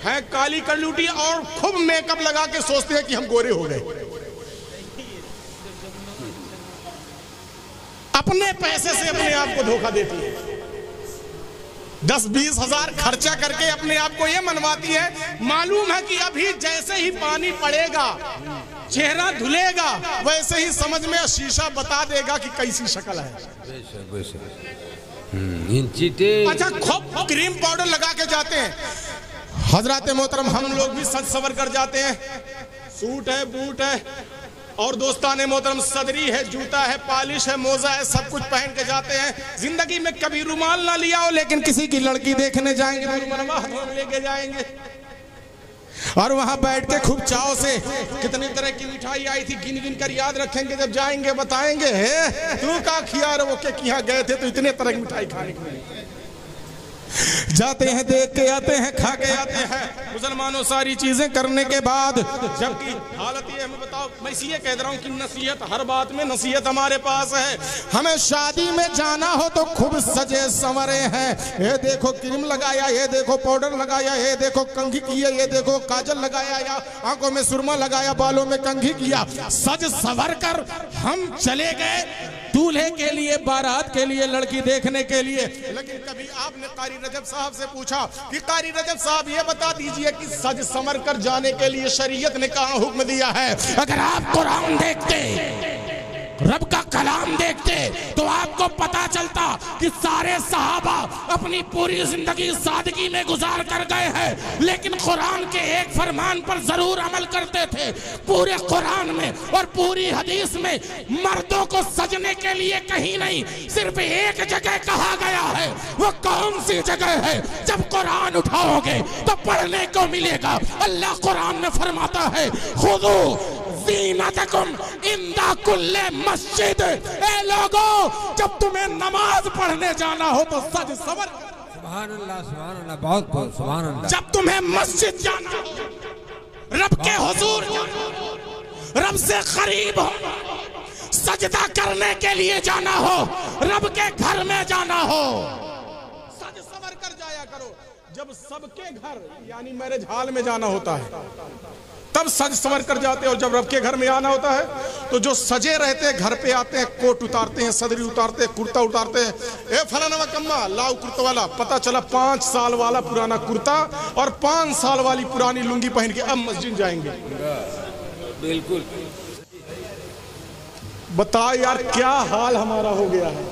[SPEAKER 1] हैं काली कलूटी और खूब मेकअप लगा के सोचते हैं कि हम गोरे हो गए। अपने पैसे से अपने आप को धोखा देती है, 10-20 हजार खर्चा करके अपने आप को ये मनवाती है, मालूम है कि अभी जैसे ही पानी पड़ेगा चेहरा धुलेगा वैसे ही समझ में शीशा बता देगा कि कैसी शक्ल है।
[SPEAKER 4] बेशक बेशक।
[SPEAKER 1] अच्छा खूब क्रीम पाउडर लगा के जाते हैं। हजरत मोहतरम हम लोग भी सज सवर कर जाते हैं, सूट है, बूट है और दोस्ताने मोहतरम सदरी है, जूता है, पॉलिश है, मोजा है, सब कुछ पहन के जाते हैं। जिंदगी में कभी रुमाल ना लिया हो, लेकिन किसी की लड़की देखने जाएंगे तो रुमाल लेके जाएंगे और वहां बैठ के खूब चाव से कितनी तरह की मिठाई आई थी गिन गिन कर याद रखेंगे, जब जाएंगे बताएंगे तू का खिया रो के यहाँ गए थे तो इतने तरह की मिठाई खाने को मिली। जाते हैं, देख के आते हैं, खा के आते हैं मुसलमानों, सारी चीजें करने के बाद जबकि हालत ये हमें बताओ, मैं इसलिए कह रहा हूँ कि नसीहत, हर बात में नसीहत हमारे पास है। हमें शादी में जाना हो तो खूब सजे संवरे हैं, ये देखो क्रीम लगाया, ये देखो पाउडर लगाया, ये देखो कंघी किया, ये देखो काजल लगाया या आंखों में सुरमा लगाया, बालों में कंघी किया, सज संवर कर हम चले गए। दूल्हे के लिए, बारात के लिए, लड़की देखने के लिए।
[SPEAKER 2] लेकिन कभी आपने कारी रजब साहब से पूछा कि कारी रजब साहब ये बता दीजिए कि सज संवर कर जाने के लिए शरीयत ने कहाँ हुक्म दिया है?
[SPEAKER 1] अगर आप कुरान देखते, रब का कलाम देखते, तो आपको पता चलता कि सारे सहाबा अपनी पूरी जिंदगी सादगी में गुजार कर गए हैं, लेकिन कुरान के एक फरमान पर जरूर अमल करते थे। पूरे कुरान में और पूरी हदीस में मर्दों को सजने के लिए कहीं नहीं, सिर्फ एक जगह कहा गया है। वो कौन सी जगह है? जब कुरान उठाओगे तो पढ़ने को मिलेगा। अल्लाह कुरान में फरमाता है, खुदू ज़ीनतकुम इंदा कुल्ले मस्जिद। ए लोगों, जब तुम्हें नमाज पढ़ने जाना हो तो सज सवर।
[SPEAKER 4] सुभान अल्लाह, बहुत बहुत सुभान अल्लाह।
[SPEAKER 1] जब तुम्हें मस्जिद जाना हो, रब के हुजूर जाना हो, रब से करीब हो, सजदा करने के लिए जाना हो, रब के घर में जाना हो,
[SPEAKER 2] सज संवर कर जाया करो। जब सबके घर यानी मैरिज हॉल में जाना होता है तब सज संवर कर जाते हैं, और जब रब के घर में आना होता है तो जो सजे रहते हैं घर पे आते हैं, कोट उतारते हैं, सदरी उतारते हैं, कुर्ता उतारते हैं। ए फलाना कम्मा लाओ कुर्ता वाला। पता चला 5 साल वाला पुराना कुर्ता और 5 साल वाली पुरानी लुंगी पहन के अब मस्जिद जाएंगे।
[SPEAKER 4] बिल्कुल।
[SPEAKER 2] बताओ यार क्या हाल हमारा हो गया है।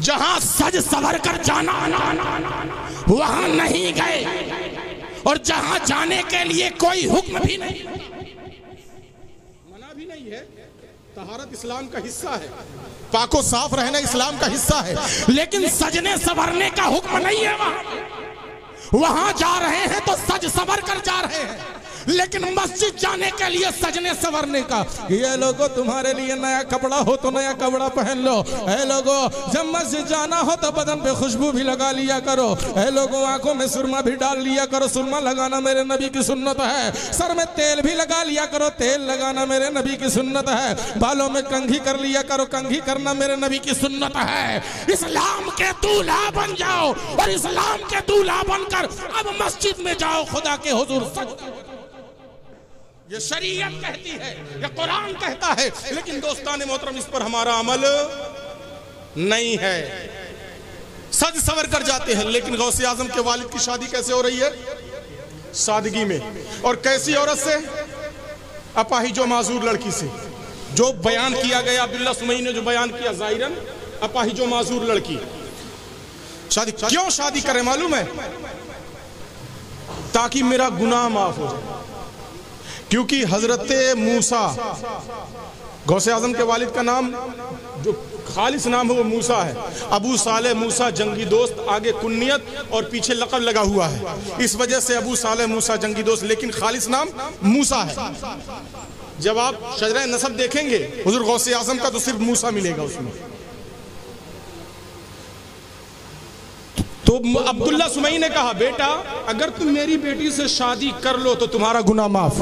[SPEAKER 1] जहां सज संवर कर जाना वहां नहीं गए, और जहां जाने के लिए कोई हुक्म भी नहीं,
[SPEAKER 2] मना भी नहीं है। तहारत इस्लाम का हिस्सा है, पाको साफ रहना इस्लाम का हिस्सा है,
[SPEAKER 1] लेकिन सजने संवरने का हुक्म नहीं है। वहां जा रहे हैं तो सज संवर कर जा रहे हैं, लेकिन मस्जिद जाने के लिए सजने संवरने का।
[SPEAKER 2] ये लोगों, तुम्हारे लिए नया कपड़ा हो तो नया कपड़ा पहन लो। ऐ लोगों, जब मस्जिद जाना हो तो बदन पे खुशबू भी लगा लिया करो। ऐ लोगों, आंखों में सुरमा भी डाल लिया करो। सुरमा लगाना मेरे नबी की सुन्नत है। सर में तेल भी लगा लिया करो, तेल लगाना मेरे नबी की सुन्नत है। बालों में कंघी कर लिया करो, कंघी करना मेरे नबी की सुन्नत है। इस्लाम के दूल्हा बन जाओ, और इस्लाम के दूल्हा बनकर अब मस्जिद में जाओ, खुदा के हुजूर सज। ये शरीयत कहती है, ये कुरान कहता है, लेकिन दोस्ताने मोहतरम इस पर हमारा अमल नहीं है। सज संवर कर जाते हैं, लेकिन गौसे आजम के वालिद की शादी कैसे हो रही है? सादगी में। और कैसी औरत से? अपाहिजो माजूर लड़की से। जो बयान किया गया अब्दुल्ला सुमई ने, जो बयान किया जाहिरन, अपाहिजो माजूर लड़की। शादी क्यों शादी करें मालूम है? ताकि मेरा गुनाह माफ हो जाए। क्योंकि हजरत मूसा, गौसे आजम के वालिद का नाम जो खालिस नाम है वो मूसा है। अबू साले मूसा जंगी दोस्त, आगे कुन्नियत और पीछे लक़ब लगा हुआ है, इस वजह से अबू साले मूसा जंगी दोस्त, लेकिन खालिस नाम मूसा है। जब आप शजरा नसब देखेंगे हुजूर गौसे आजम का तो सिर्फ मूसा मिलेगा उसमें। तो अब्दुल्ला सुमई ने कहा, बेटा अगर तुम मेरी बेटी से शादी कर लो तो तुम्हारा गुनाह माफ।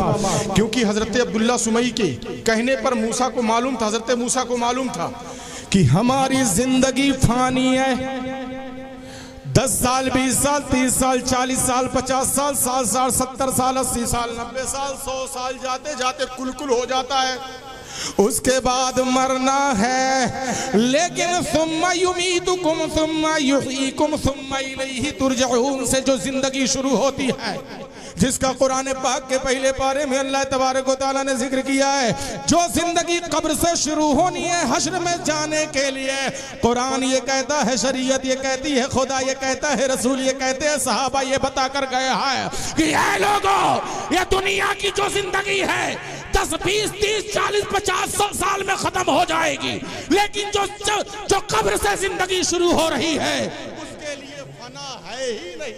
[SPEAKER 2] क्योंकि हजरत अब्दुल्ला सुमई के कहने पर मूसा को मालूम था, हजरत मूसा को मालूम था कि हमारी जिंदगी फानी है। 10 साल, 20 साल, 30 साल, 40 साल, 50 साल, 60 साल, 70 साल, 80 साल, 90 साल, 100 साल जाते जाते कुल हो जाता है। उसके बाद मरना है। लेकिन सुम्मा युमीतुकुम सुम्मा युहयीकुम सुम्मा इलैहि तुरजऊन से जो जिंदगी शुरू होती है, जिसका कुरान पाक के पहले पारे में अल्लाह तबारक व तआला ने जिक्र किया है, जो जिंदगी कब्र से शुरू होनी है हश्र में जाने के लिए, कुरान ये कहता है, शरीयत ये कहती है, खुदा ये कहता है, रसूल ये कहते हैं, सहाबा ये बता कर गए हैं कि ये लोगों, ये दुनिया की जो जिंदगी है 10, 20, 30, 40, 50, 100 साल में खत्म हो जाएगी, लेकिन जो कब्र से जिंदगी शुरू हो रही है उसके लिए फना है ही नहीं।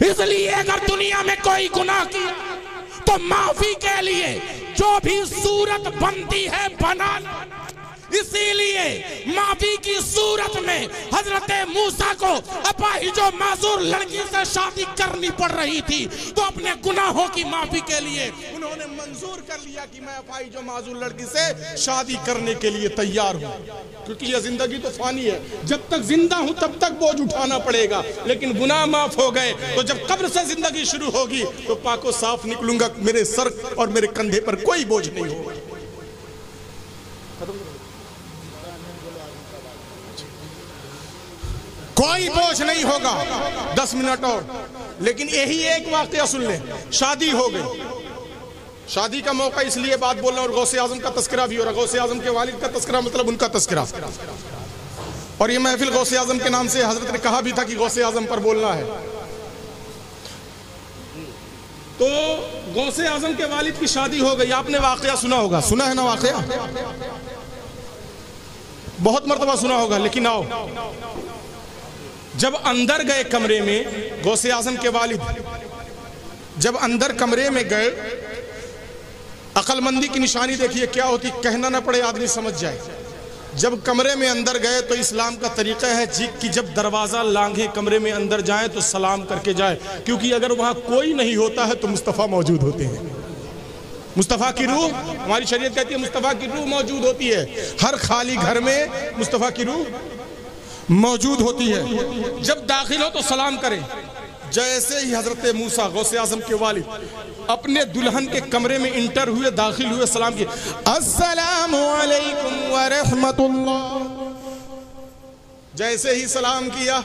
[SPEAKER 2] इसलिए अगर दुनिया में कोई गुनाह किया तो माफी के लिए जो भी सूरत बनती है बना। इसीलिए माफी की सूरत में हजरत मूसा को अपाहिजो माजूर लड़की से शादी करनी पड़ रही थी, तो अपने गुनाहों की माफी के लिए उन्होंने मंजूर कर लिया कि मैं अपाहिजो माजूर लड़की से शादी करने के लिए तैयार हूं, क्योंकि यह जिंदगी तो फानी है, जब तक जिंदा हूं तब तक बोझ उठाना पड़ेगा, लेकिन गुनाह माफ हो गए तो जब कब्र से जिंदगी शुरू होगी तो पाको साफ निकलूंगा, मेरे सर और मेरे कंधे पर कोई बोझ नहीं होगा। कोई बोझ नहीं होगा। 10 मिनट और, लेकिन यही एक वाकया सुन ले। शादी हो गई, शादी का मौका इसलिए बात बोल रहा हूं, और गौसे आजम का तस्करा भी हो रहा। गौसे आजम के वालिद का तस्करा मतलब उनका तस्करा, और ये महफिल गौसे आजम के नाम से हजरत ने कहा भी था कि गौसे आजम पर बोलना है। तो गौसे आजम के वालिद की शादी हो गई, आपने वाकया सुना होगा, सुना है ना वाकया, बहुत मर्तबा सुना होगा। लेकिन आओ, जब अंदर गए कमरे में, गौसे आजम के वालिद जब अंदर कमरे में गए, अक्लमंदी की निशानी देखिए क्या होती, कहना ना पड़े आदमी समझ जाए। जब कमरे में अंदर गए तो इस्लाम का तरीका है जी कि जब दरवाज़ा लांघे कमरे में अंदर जाए तो सलाम करके जाए, क्योंकि अगर वहाँ कोई नहीं होता है तो मुस्तफ़ा मौजूद होते हैं। मुस्तफ़ा की रूह, हमारी शरीयत कहती है मुस्तफ़ा की रूह मौजूद होती है। हर खाली घर में मुस्तफ़ा की रूह मौजूद होती है। जब दाखिल हो तो सलाम करें। जैसे ही हजरत मूसा गौसे आजम के वालिद अपने दुल्हन के कमरे में इंटर हुए, दाखिल हुए, सलाम किए, अस्सलामु अलैकुम व रहमतुल्लाह। जैसे ही सलाम किया,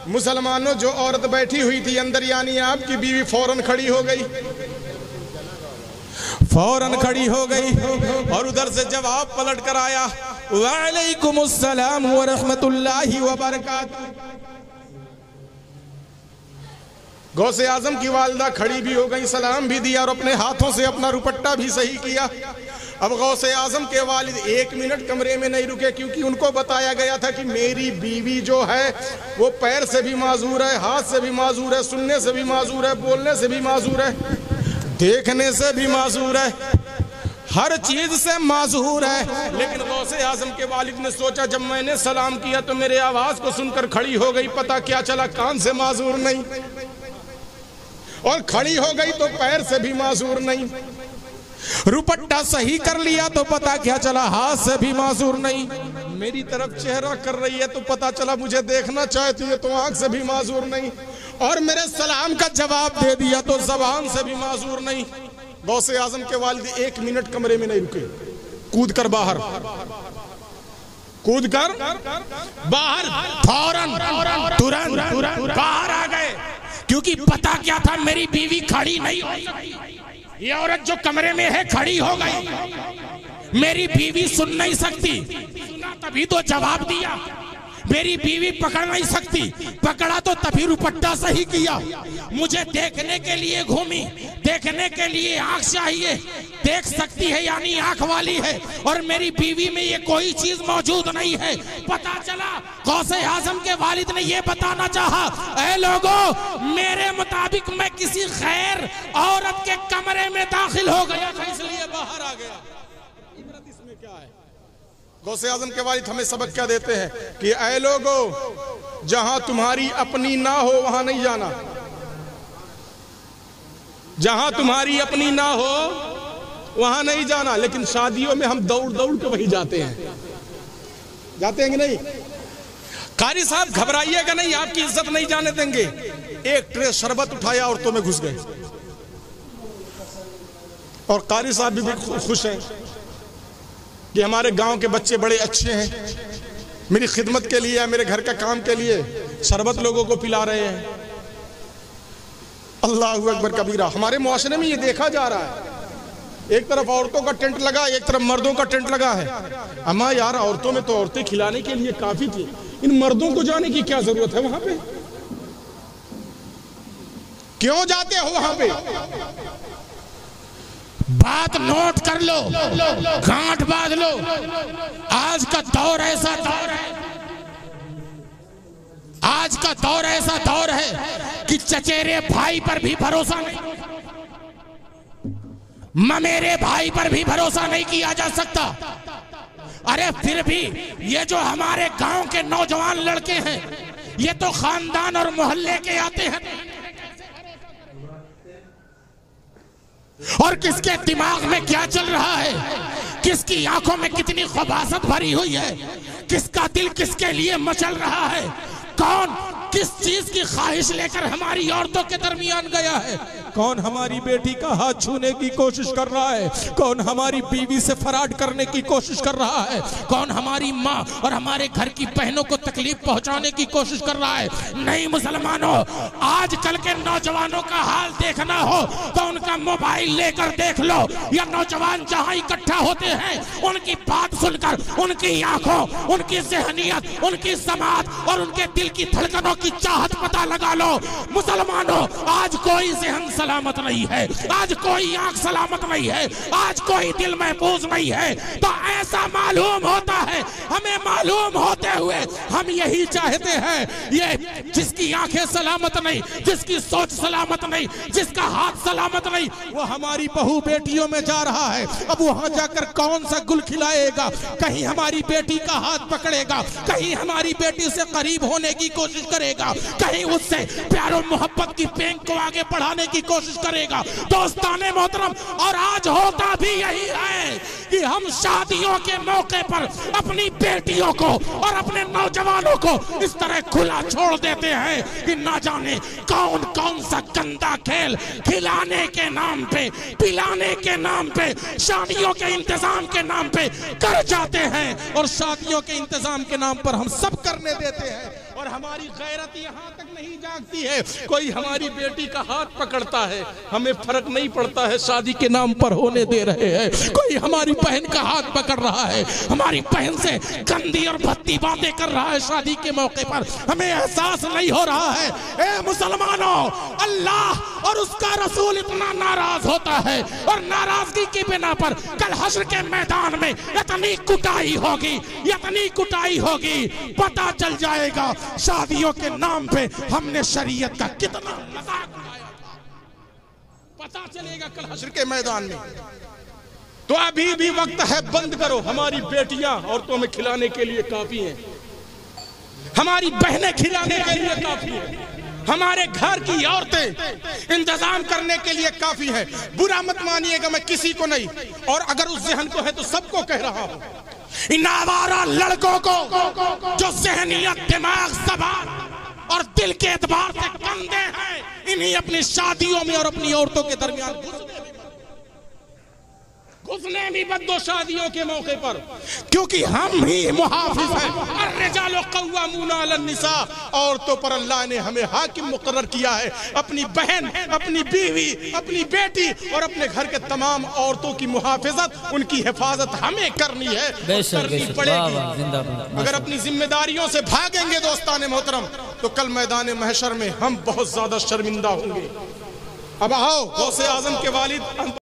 [SPEAKER 2] मुसलमानों जो औरत बैठी हुई थी अंदर, यानी आपकी बीवी, फौरन खड़ी हो गई, फौरन खड़ी हो गई, और उधर से जवाब पलट कर आया, वालेकुमुस्सलाम व रहमतुल्लाहि व बरकातुहू। गौसे आजम की वालिदा खड़ी भी हो गई, सलाम भी दिया, और अपने हाथों से अपना रुपट्टा भी सही किया। अब गौसे आजम के वालिद 1 मिनट कमरे में नहीं रुके, क्योंकि उनको बताया गया था कि मेरी बीवी जो है वो पैर से भी माजूर है, हाथ से भी माजूर है, सुनने से भी माजूर है, बोलने से भी माजूर है, देखने से भी माजूर है, हर चीज से माजूर है। लेकिन गौसे आजम के वालिद ने सोचा, जब मैंने सलाम किया तो मेरे आवाज को सुनकर खड़ी हो गई, पता क्या चला कान से माजूर नहीं, और खड़ी हो गई तो पैर से भी माजूर नहीं, रुपट्टा सही कर लिया तो पता क्या चला हाथ से भी माजूर नहीं, मेरी तरफ चेहरा कर रही है तो पता चला मुझे देखना चाहती है तो आंख से भी माजूर नहीं, और मेरे सलाम का जवाब दे दिया तो जबान से भी माजूर नहीं। गौसे आजम के वालिद 1 मिनट कमरे में नहीं रुके, कूद कर बाहर, कूद कर बाहर, फौरन तुरंत बाहर आ गए, क्योंकि पता क्या था, मेरी बीवी खड़ी नहीं हो सकती, ये औरत जो कमरे में है खड़ी हो गई, मेरी बीवी सुन नहीं सकती, सुना तभी तो जवाब दिया, मेरी बीवी पकड़ नहीं सकती, पकड़ा तो तभी रुपट्टा सही किया, मुझे देखने के लिए घूमी, देखने के लिए आंख चाहिए, देख सकती है यानी आंख वाली है, और मेरी बीवी में ये कोई चीज मौजूद नहीं है। पता चला गौसे आजम के वालिद ने ये बताना चाहा, ऐ लोगों, मेरे मुताबिक मैं किसी खैर औरत के कमरे में दाखिल हो गया था, इसलिए बाहर आ गया। इबरत इसमें क्या है? गौसे आजम के वालिद हमें सबक क्या देते हैं कि ऐ लोगों, जहां तुम्हारी अपनी ना हो वहां नहीं जाना, जहां तुम्हारी अपनी ना हो वहां नहीं जाना। लेकिन शादियों में हम दौड़ दौड़ के वही जाते हैं, जाते हैं कि नहीं? कारी साहब घबराइएगा नहीं, आपकी इज्जत नहीं जाने देंगे। एक ट्रे शरबत उठाया औरतों में घुस गए, और कारी साहब भी खुश हैं कि हमारे गांव के बच्चे बड़े अच्छे हैं, मेरी खिदमत के लिए, मेरे घर का काम के लिए शरबत लोगों को पिला रहे हैं। अल्लाहु अकबर कबीरा। हमारे मुआशरे में ये देखा जा रहा है, एक तरफ औरतों का टेंट लगा, एक तरफ मर्दों का टेंट लगा है। अम्मा यार, औरतों में तो औरतें खिलाने के लिए काफी थी, इन मर्दों को जाने की क्या जरूरत है वहां पे? क्यों जाते हो वहां पे?
[SPEAKER 1] बात नोट कर लो, गांठ बांध लो। आज का दौर ऐसा दौर है, आज का दौर ऐसा दौर है कि चचेरे भाई पर भी भरोसा नहीं, ममेरे भाई पर भी भरोसा नहीं किया जा सकता। अरे फिर भी ये जो हमारे गांव के नौजवान लड़के हैं, ये तो खानदान और मोहल्ले के आते हैं, और किसके दिमाग में क्या चल रहा है, किसकी आंखों में कितनी खबासत भरी हुई है, किसका दिल किसके लिए मचल रहा है, कौन किस चीज की ख्वाहिश लेकर हमारी औरतों के दरमियान गया है?
[SPEAKER 2] कौन हमारी बेटी का हाथ छूने की कोशिश कर रहा है? कौन हमारी बीवी से फराड करने की कोशिश कर रहा है?
[SPEAKER 1] कौन हमारी माँ और हमारे घर की बहनों को तकलीफ पहुंचाने की कोशिश कर रहा है? नहीं मुसलमानों, आजकल के नौजवानों का हाल देखना हो तो उनका मोबाइल लेकर देख लो, या नौजवान जहां इकट्ठा होते हैं उनकी बात सुनकर उनकी आंखों, उनकी ज़हनियत, उनकी समात और उनके दिल की धड़कनों की चाहत पता लगा लो। मुसलमानों, आज कोई ज़हन सलामत नहीं है, आज कोई आंख सलामत नहीं है, आज कोई दिल महफूज नहीं है। तो ऐसा मालूम होता है, हमें मालूम होते हुए हम यही चाहते हैं, ये जिसकी आंखें सलामत नहीं, जिसकी सोच सलामत नहीं, जिसका हाथ सलामत नहीं,
[SPEAKER 2] वो हमारी बहू बेटियों में जा रहा है। अब वहां जाकर कौन सा गुल खिलाएगा? कहीं हमारी बेटी का हाथ पकड़ेगा, कहीं हमारी बेटी से करीब होने की कोशिश करेगा, कहीं उससे प्यार और मोहब्बत की पेंग को आगे बढ़ाने की कोशिश करेगा। दोस्ताने मोहतरम, और आज होता भी यही है कि हम शादियों के मौके पर अपनी बेटियों को और अपने नौजवानों को इस तरह खुला छोड़ देते हैं कि ना जाने कौन कौन सा गंदा खेल खिलाने के नाम पे, पिलाने के नाम पे, शादियों के इंतजाम के नाम पे कर जाते हैं। और शादियों के इंतजाम के नाम पर हम सब करने देते हैं, और हमारी गैरत यहाँ तक नहीं जागती है। कोई हमारी बेटी का हाथ पकड़ता है, हमें फर्क नहीं पड़ता है, शादी के नाम पर होने दे रहे हैं।
[SPEAKER 1] कोई हमारी बहन का हाथ पकड़ रहा है, हमारी बहन से गंदी और भद्दी बातें कर रहा है शादी के मौके पर, हमें एहसास नहीं हो रहा है। ए मुसलमानों, अल्लाह और उसका रसूल इतना नाराज होता है, और नाराजगी की बिना पर कल हश्र के मैदान में इतनी कुटाई होगी, इतनी कुटाई होगी, पता चल जाएगा शादियों के नाम पे हमने शरीयत का कितना मजाक उड़ाया था। पता चलेगा कल हश्र के मैदान में।
[SPEAKER 2] तो अभी भी वक्त है, बंद करो। हमारी बेटियां औरतों में खिलाने के लिए काफी हैं, हमारी बहनें खिलाने के लिए काफी हैं, हमारे घर की औरतें इंतजाम करने के लिए काफी है। बुरा मत मानिएगा, मैं किसी को नहीं, और अगर उस जहन को है तो सबको कह रहा हूं,
[SPEAKER 1] इन आवारा लड़कों को जो ज़हनियत, दिमाग, ज़बान और दिल के एतबार से गंदे हैं, इन्हीं अपनी शादियों में और अपनी औरतों के दरमियान घुसने भी बद दो शादियों के मौके पर, क्योंकि हम ही मुहाफिज हैं। अर्रिजालु क़व्वामूना अलन्निसा, औरतों पर अल्लाह ने हमें हाकिम मुकर्रर किया है। अपनी बहन, अपनी बीवी, अपनी बेटी और अपने घर के तमाम औरतों की मुहाफिजत, उनकी हिफाजत हमें करनी है, करनी पड़ेगी। अगर अपनी जिम्मेदारियों से भागेंगे दोस्ताने मोहतरम, तो कल मैदान महशर में हम बहुत ज्यादा शर्मिंदा होंगे। अब आओ, गौसे आजम के वालिद